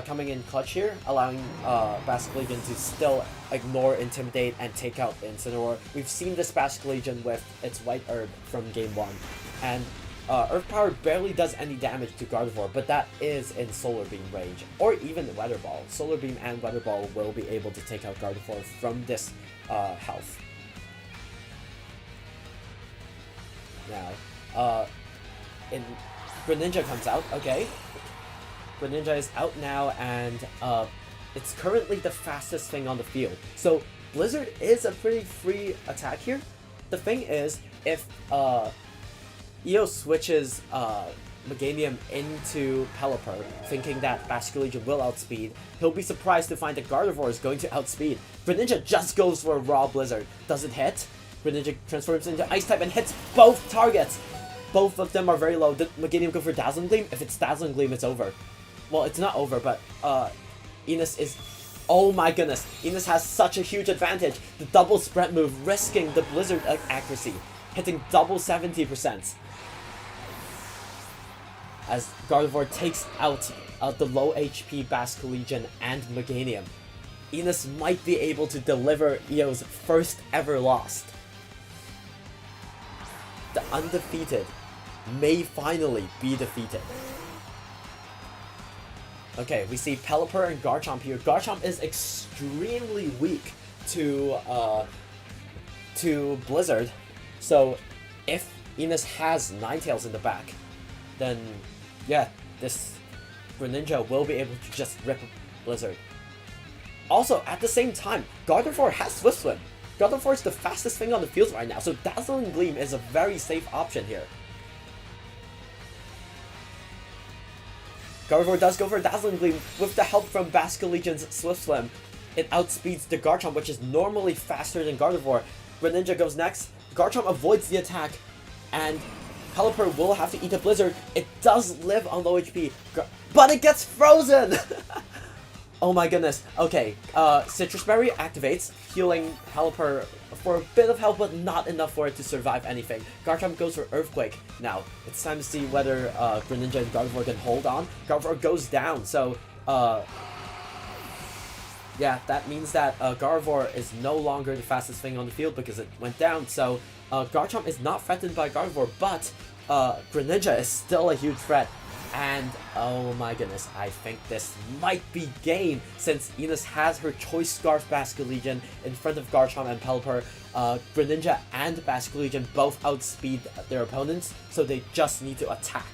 coming in clutch here, allowing Basculegion to still ignore Intimidate and take out the Incineroar. We've seen this Basculegion with its White Herb from Game 1, and Earth Power barely does any damage to Gardevoir, but that is in Solar Beam range, or even Weather Ball. Solar Beam and Weather Ball will be able to take out Gardevoir from this health. Now, Greninja comes out, okay. Greninja is out now, and it's currently the fastest thing on the field. So, Blizzard is a pretty free attack here. The thing is, if EO switches Meganium into Pelipper, thinking that Basculegion will outspeed, he'll be surprised to find that Gardevoir is going to outspeed. Greninja just goes for a Raw Blizzard. Does it hit? Greninja transforms into Ice-type and hits both targets! Both of them are very low. Did Meganium go for Dazzling Gleam? If it's Dazzling Gleam, it's over. Well, it's not over, but Enos is... Oh my goodness, Enos has such a huge advantage. The double spread move, risking the Blizzard accuracy, hitting double 70%. As Gardevoir takes out the low HP Basculegion and Meganium. Enos might be able to deliver EO's first ever loss. The undefeated may finally be defeated. Okay, we see Pelipper and Garchomp here. Garchomp is extremely weak to Blizzard, so if Enos has Ninetales in the back, then yeah, this Greninja will be able to just rip Blizzard. Also, at the same time, Gardevoir has Swift Swim. Gardevoir is the fastest thing on the field right now, so Dazzling Gleam is a very safe option here. Gardevoir does go for Dazzling Gleam with the help from Basculegion's Swift Swim. It outspeeds the Garchomp, which is normally faster than Gardevoir. Greninja goes next. Garchomp avoids the attack, and Pelipper will have to eat a Blizzard. It does live on low HP, but it gets frozen! Oh my goodness. Okay, Citrus Berry activates, healing Pelipper for a bit of help, but not enough for it to survive anything. Garchomp goes for Earthquake. Now, it's time to see whether Greninja and Gardevoir can hold on. Gardevoir goes down, so yeah, that means that Gardevoir is no longer the fastest thing on the field because it went down. So Garchomp is not threatened by Gardevoir, but Greninja is still a huge threat. And oh my goodness, I think this might be game since Ines has her Choice Scarf Basculegion in front of Garchomp and Pelipper. Greninja and Basculegion both outspeed their opponents, so they just need to attack.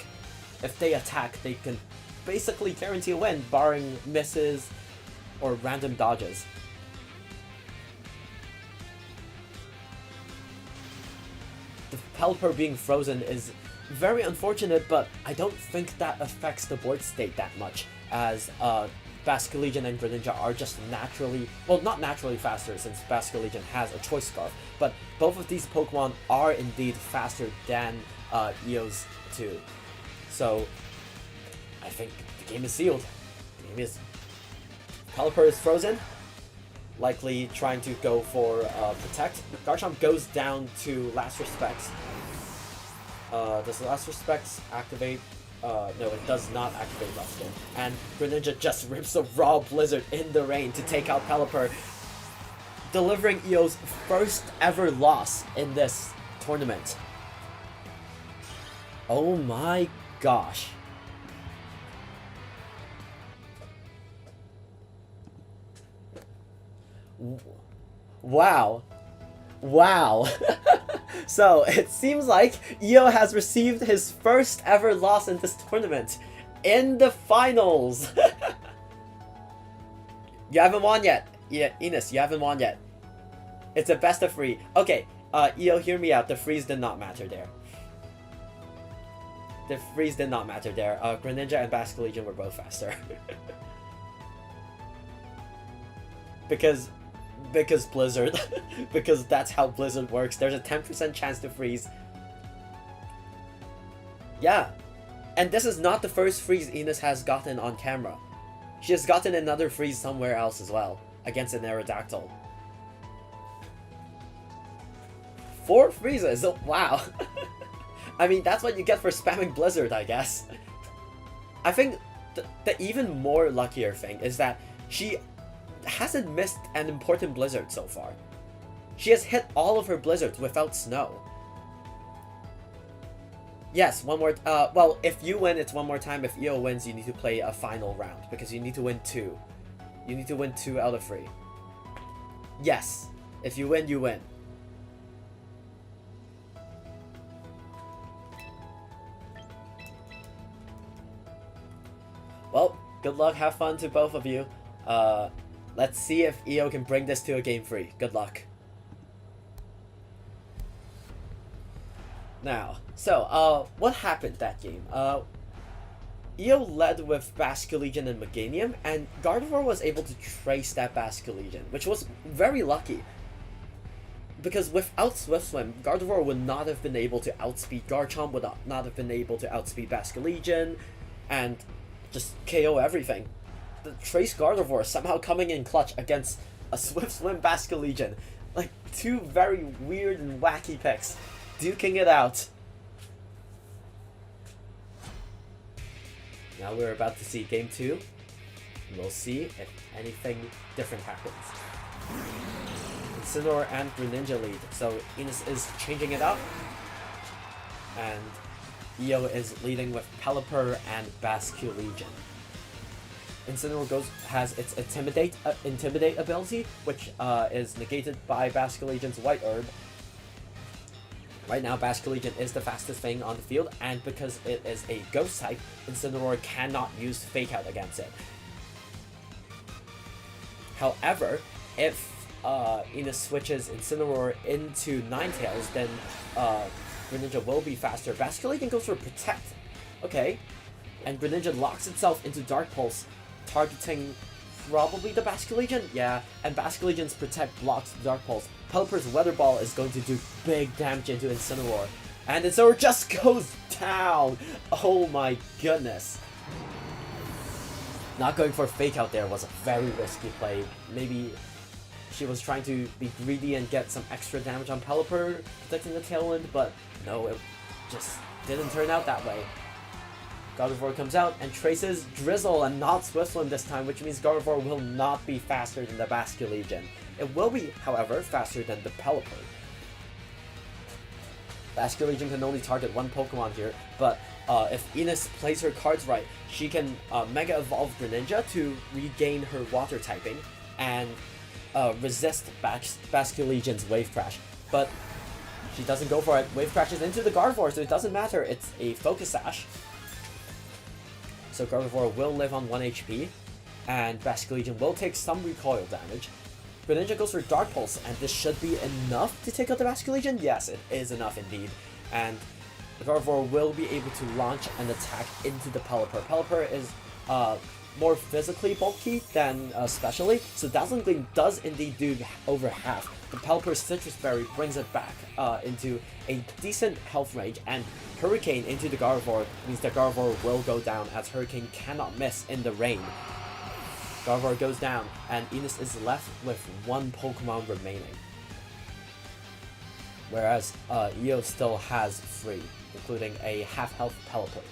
If they attack, they can basically guarantee a win, barring misses or random dodges. The Pelipper being frozen is very unfortunate, but I don't think that affects the board state that much, as Basculegion and Greninja are just naturally, well, not naturally faster since Basculegion has a Choice Scarf, but both of these Pokemon are indeed faster than Eos 2. So I think the game is sealed. The game is... Pelipper is frozen, likely trying to go for Protect. Garchomp goes down to Last Respects. Does Last Respects activate? No, it does not activate Last Game. And Greninja just rips a raw Blizzard in the rain to take out Pelipper, delivering Eo's first ever loss in this tournament. Oh my gosh. Wow. Wow. So, it seems like Eo has received his first ever loss in this tournament. In the finals! You haven't won yet. Yeah, Ines, you haven't won yet. It's a best of 3. Okay, Eo, hear me out. The freeze did not matter there. The freeze did not matter there. Greninja and Basculegion were both faster. Because Blizzard. Because that's how Blizzard works. There's a 10% chance to freeze. Yeah. And this is not the first freeze Ines has gotten on camera. She has gotten another freeze somewhere else as well. Against an Aerodactyl. 4 freezes! Oh, wow. I mean, that's what you get for spamming Blizzard, I guess. I think the even more luckier thing is that she hasn't missed an important Blizzard so far. She has hit all of her Blizzards without snow. Yes, one more... well, if you win, it's one more time. If Eo wins, you need to play a final round, because you need to win 2. You need to win 2 out of 3. Yes. If you win, you win. Well, good luck, have fun to both of you. Let's see if Eo can bring this to a game 3. Good luck. Now, so, what happened that game? Eo led with Basculegion and Meganium, and Gardevoir was able to trace that Basculegion, which was very lucky. Because without Swift Swim, Gardevoir would not have been able to outspeed Garchomp, would not have been able to outspeed Basculegion, and just KO everything. The Trace Gardevoir somehow coming in clutch against a Swift Swim Basculegion. Like, 2 very weird and wacky picks. Duking it out. Now we're about to see game 2. We'll see if anything different happens. Incineroar and Greninja lead. So Ines is changing it up. And Eo is leading with Pelipper and Basculegion. Incineroar has its Intimidate ability, which is negated by Basculegion's White Herb. Right now, Basculegion is the fastest thing on the field, and because it is a Ghost type, Incineroar cannot use Fake Out against it. However, if Ina switches Incineroar into Ninetales, then Greninja will be faster. Basculegion goes for Protect. Okay. And Greninja locks itself into Dark Pulse, targeting probably the Basculegion? Yeah, and Basculegion's Protect blocks the Dark Pulse. Pelipper's Weather Ball is going to do big damage into Incineroar. And Incineroar just goes down! Oh my goodness. Not going for a Fake Out there was a very risky play. Maybe she was trying to be greedy and get some extra damage on Pelipper, protecting the Tailwind, but no, it just didn't turn out that way. Gardevoir comes out and traces Drizzle and not Swiftland this time, which means Gardevoir will not be faster than the Basculegion. It will be, however, faster than the Pelipper. Basculegion can only target one Pokemon here, but if Ines plays her cards right, she can Mega Evolve Greninja to regain her Water typing and resist Basculegion's Wave Crash. But she doesn't go for it. Wave crashes into the Gardevoir, so it doesn't matter. It's a Focus Sash. So Gardevoir will live on 1 HP, and Basculegion will take some recoil damage. Greninja goes for Dark Pulse, and this should be enough to take out the Basculegion? Yes, it is enough indeed. And Gardevoir will be able to launch an attack into the Pelipper. Pelipper is more physically bulky than specially, so Dazzling Gleam does indeed do over half. The Pelipper's Citrus Berry brings it back into a decent health range, and Hurricane into the Gardevoir means that Gardevoir will go down, as Hurricane cannot miss in the rain. Gardevoir goes down, and Ines is left with one Pokemon remaining. Whereas Io still has 3, including a half-health Pelipper.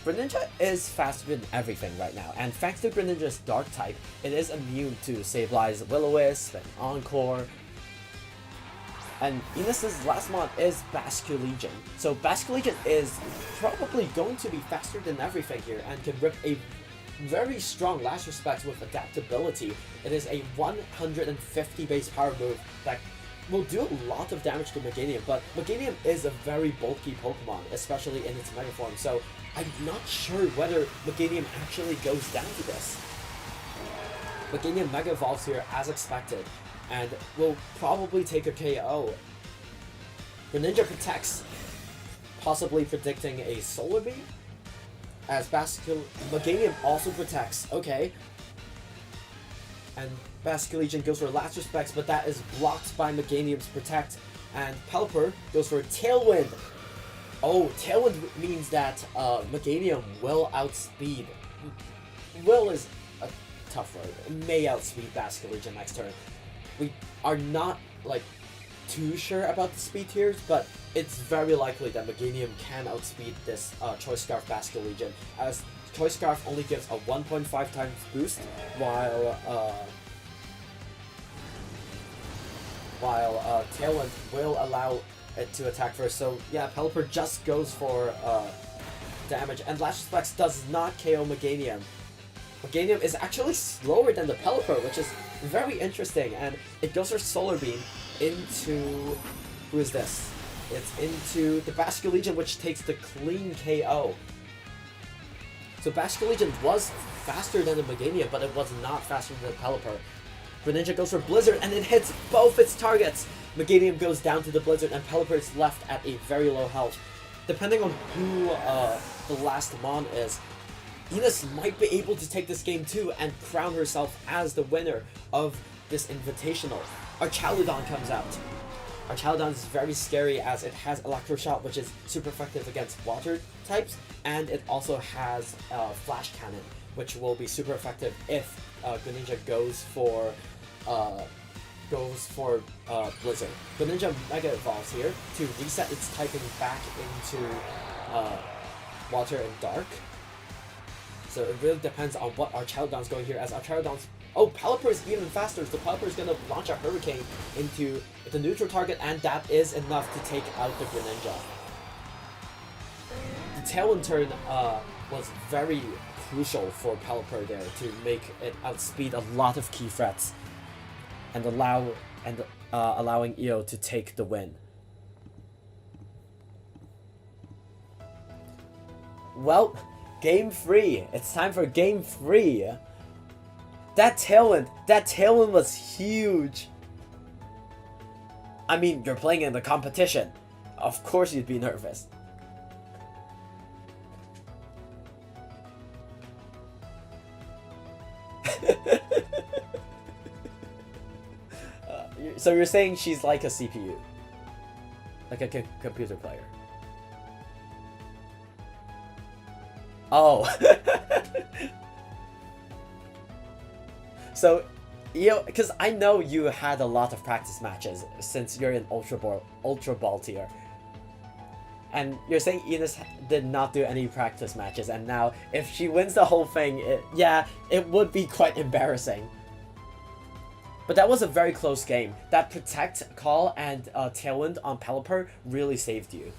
Greninja is faster than everything right now, and thanks to Greninja's Dark type, it is immune to Sableye's Will-O-Wisp and Encore. And Ines' last mod is Basculegion, so Basculegion is probably going to be faster than everything here and can rip a very strong Last Respect with adaptability. It is a 150 base power move that will do a lot of damage to Meganium, but Meganium is a very bulky Pokemon, especially in its Mega Form, so I'm not sure whether Meganium actually goes down to this. Meganium Mega Evolves here as expected, and will probably take a KO. Greninja protects, possibly predicting a Solar Beam, as Meganium also protects. Okay. And Basculegion goes for Last Respects, but that is blocked by Meganium's Protect, and Pelipper goes for Tailwind. Oh, Tailwind means that Meganium will outspeed. Will is a tough word. It may outspeed Basculegion next turn. We are not like too sure about the speed tiers, but it's very likely that Meganium can outspeed this Choice Scarf Basculegion, as Choice Scarf only gives a 1.5 times boost, while Tailwind will allow it to attack first. So yeah, Pelipper just goes for damage, and Lash Reflex does not KO Meganium. Meganium is actually slower than the Pelipper, which is very interesting, and it goes for Solar Beam into... who is this? It's into the Basculegion, which takes the clean KO. So Basculegion was faster than the Meganium, but it was not faster than the Pelipper. Greninja goes for Blizzard, and it hits both its targets. Meganium goes down to the Blizzard, and Pelipper is left at a very low health. Depending on who the last Mon is, Ines might be able to take this game too and crown herself as the winner of this Invitational. Archaludon comes out. Archaludon is very scary as it has Electroshock, which is super effective against water types, and it also has Flash Cannon, which will be super effective if Greninja goes for Blizzard. Greninja Mega Evolves here to reset its typing back into Water and Dark. So it really depends on what Archaludon's going here, as Archaludon's... Oh, Pelipper is even faster, so Pelipper is going to launch a Hurricane into the neutral target, and that is enough to take out the Greninja. The Tailwind turn was very crucial for Pelipper there to make it outspeed a lot of key threats and allowing Io to take the win. Well, Game 3. It's time for Game 3. That tailwind was huge. I mean, you're playing in the competition. Of course you'd be nervous. So you're saying she's like a CPU? Like a computer player? Oh. So, because I know you had a lot of practice matches since you're in Ultra Ball tier. And you're saying Ines did not do any practice matches, and now if she wins the whole thing, it would be quite embarrassing. But that was a very close game. That Protect call and Tailwind on Pelipper really saved you.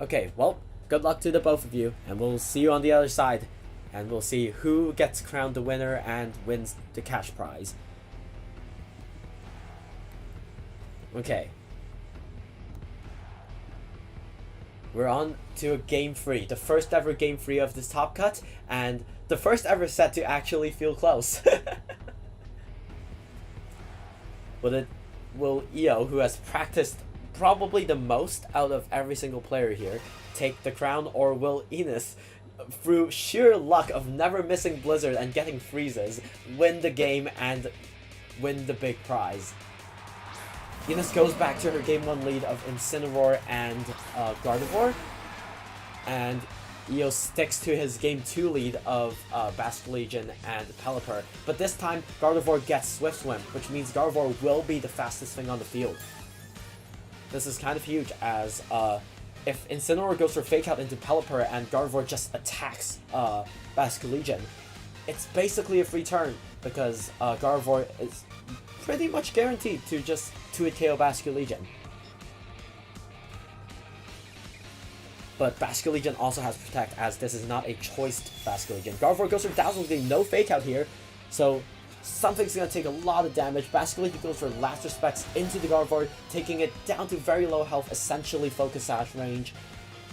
Okay, well, good luck to the both of you, and we'll see you on the other side. And we'll see who gets crowned the winner and wins the cash prize. Okay. We're on to Game 3, the first ever Game 3 of this Top Cut, and the first ever set to actually feel close. Will Io, who has practiced probably the most out of every single player here, take the crown, or will Ines, through sheer luck of never missing Blizzard and getting freezes, win the game and win the big prize? Ines goes back to her Game 1 lead of Incineroar and Gardevoir, and Io sticks to his Game 2 lead of Basculegion and Pelipper, but this time Gardevoir gets Swift Swim, which means Gardevoir will be the fastest thing on the field. This is kind of huge, as if Incineroar goes for Fake Out into Pelipper and Gardevoir just attacks Basculegion, it's basically a free turn, because Gardevoir is pretty much guaranteed to just 2-hit KO Basculegion. But Basculegion also has Protect, as this is not a choiced Basculegion. Gardevoir goes for Dazzle, getting no Fake Out here, so something's going to take a lot of damage. Basculegion goes for Last Respects into the Gardevoir, taking it down to very low health, essentially Focus Sash range.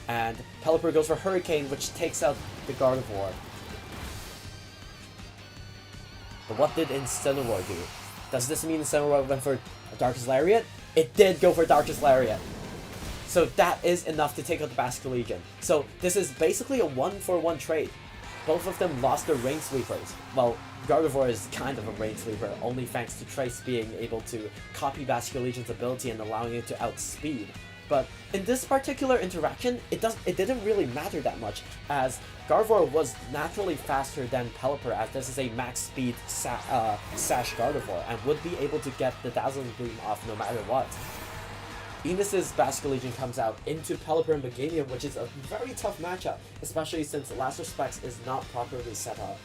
And Pelipper goes for Hurricane, which takes out the Gardevoir. But what did Incineroar do? Does this mean Incineroar went for Darkest Lariat? It did go for Darkest Lariat. So that is enough to take out the Basculegion. So this is basically a 1-for-1 trade. Both of them lost their Rain Sweepers. Well, Gardevoir is kind of a Rain Sweeper, only thanks to Trace being able to copy Basculegion's ability and allowing it to outspeed. But in this particular interaction, it didn't really matter that much, as Gardevoir was naturally faster than Pelipper, as this is a max speed Sash Gardevoir, and would be able to get the Dazzling Gleam off no matter what. Enos's Basculegion comes out into Pelipper and Meganium, which is a very tough matchup, especially since Last Respects is not properly set up.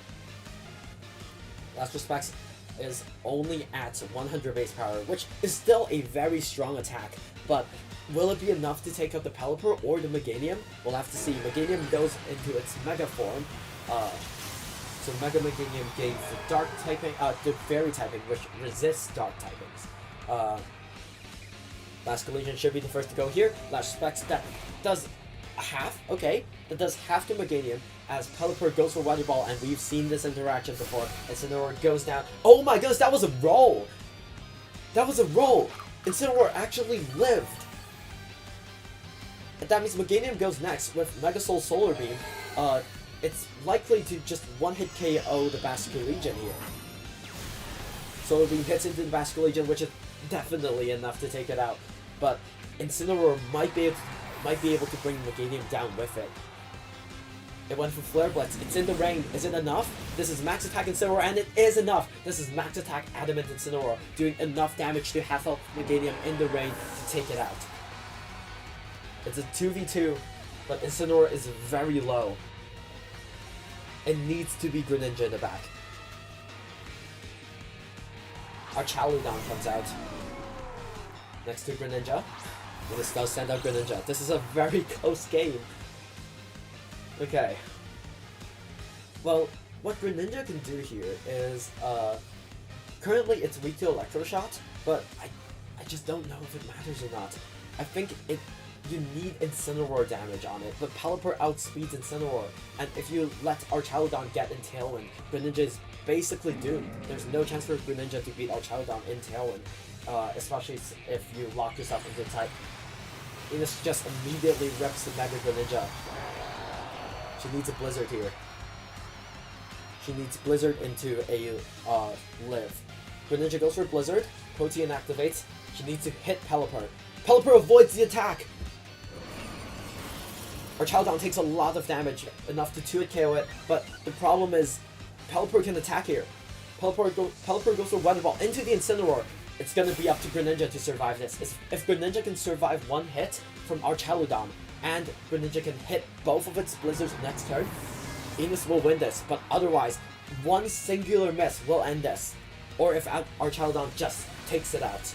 Last Respects is only at 100 base power, which is still a very strong attack, but will it be enough to take out the Pelipper or the Meganium? We'll have to see. Meganium goes into its Mega form, so Mega Meganium gains the Dark typing, the Fairy typing, which resists Dark typings. Basculegion should be the first to go here. Last Respects, that does half, okay, that does half to Meganium, as Pelipper goes for Weather Ball, and we've seen this interaction before. Incineroar goes down. Oh my goodness, that was a roll! That was a roll! Incineroar actually lived! And that means Meganium goes next with Mega Soul Solar Beam. It's likely to just one-hit KO the Basculegion here. Solar Beam hits into the Basculegion, which is definitely enough to take it out. But Incineroar might be able to bring Meganium down with it. It went for Flare Blitz. It's in the rain. Is it enough? This is Max Attack Incineroar, and it is enough! This is Max Attack Adamant Incineroar, doing enough damage to half health Meganium in the rain to take it out. It's a 2v2, but Incineroar is very low. It needs to be Greninja in the back. Our Chaludon comes out next to Greninja. And this does send out Greninja. This is a very close game. Okay. Well, what Greninja can do here is, currently it's weak to Electro Shot, but I just don't know if it matters or not. I think you need Incineroar damage on it, but Pelipper outspeeds Incineroar, and if you let Archaludon get in Tailwind, Greninja is basically doomed. There's no chance for Greninja to beat Archaludon in Tailwind, especially if you lock yourself into type. Ines just immediately rips the Mega Greninja. She needs a Blizzard here. She needs Blizzard into a Live. Greninja goes for Blizzard, Protean activates, she needs to hit Pelipper. Pelipper avoids the attack! Archaludon takes a lot of damage, enough to 2-hit KO it, but the problem is Pelipper can attack here. Pelipper goes for Weather Ball into the Incineroar. It's gonna be up to Greninja to survive this. If Greninja can survive one hit from Archaludon, and Greninja can hit both of its Blizzards next turn, Ines will win this, but otherwise, one singular miss will end this. Or if Archaludon just takes it out.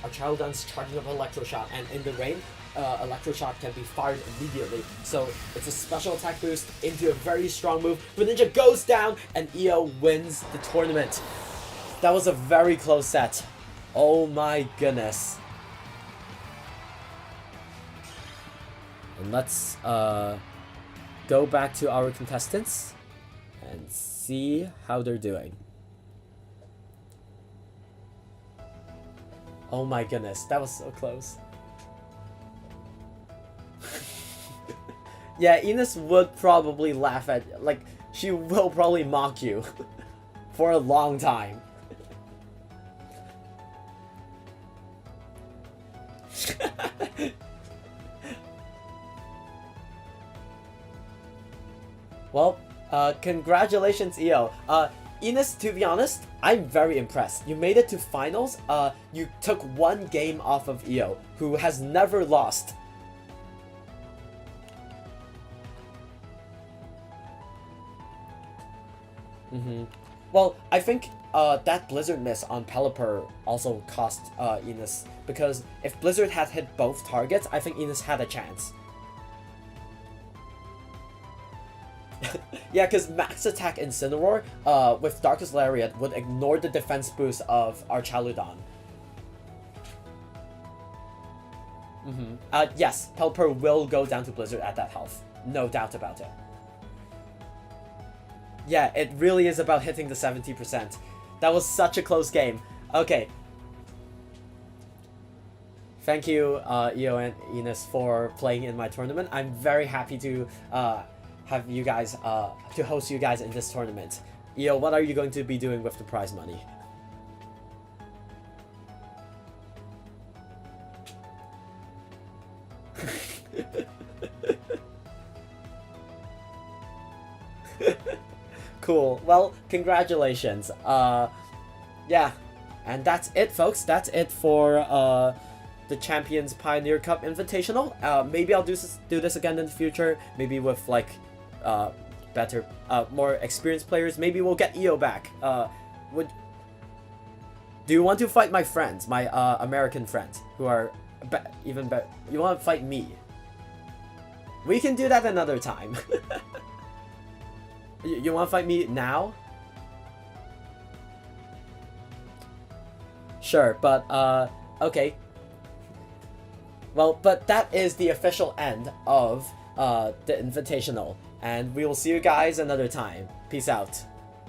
Archaludon's charging up Electro Shot, and in the rain, Electro Shot can be fired immediately. So it's a special attack boost into a very strong move. Greninja goes down, and EO wins the tournament. That was a very close set. Oh my goodness. And let's go back to our contestants and see how they're doing. Oh my goodness, that was so close. Yeah, Ines would probably laugh at, like, she will probably mock you for a long time. Well, congratulations, EO. Ines, to be honest, I'm very impressed. You made it to finals. You took one game off of EO, who has never lost. Well, I think that Blizzard miss on Pelipper also cost Ines, because if Blizzard had hit both targets, I think Ines had a chance. Yeah, because Max Attack Incineroar with Darkest Lariat would ignore the defense boost of Archaludon. Yes, Pelipper will go down to Blizzard at that health. No doubt about it. Yeah, it really is about hitting the 70%. That was such a close game. Okay. Thank you, EO and Ines, for playing in my tournament. I'm very happy to have you guys, to host you guys in this tournament. EO, what are you going to be doing with the prize money? Cool. Well, congratulations. Yeah. And that's it, folks. That's it for the Champions Pioneer Cup Invitational. Maybe I'll do this again in the future. Maybe with like better, more experienced players. Maybe we'll get EO back. Do you want to fight my friends, my American friends, who are even better? You want to fight me? We can do that another time. You want to fight me now? Sure, but okay. Well, but that is the official end of the Invitational, and we will see you guys another time. Peace out.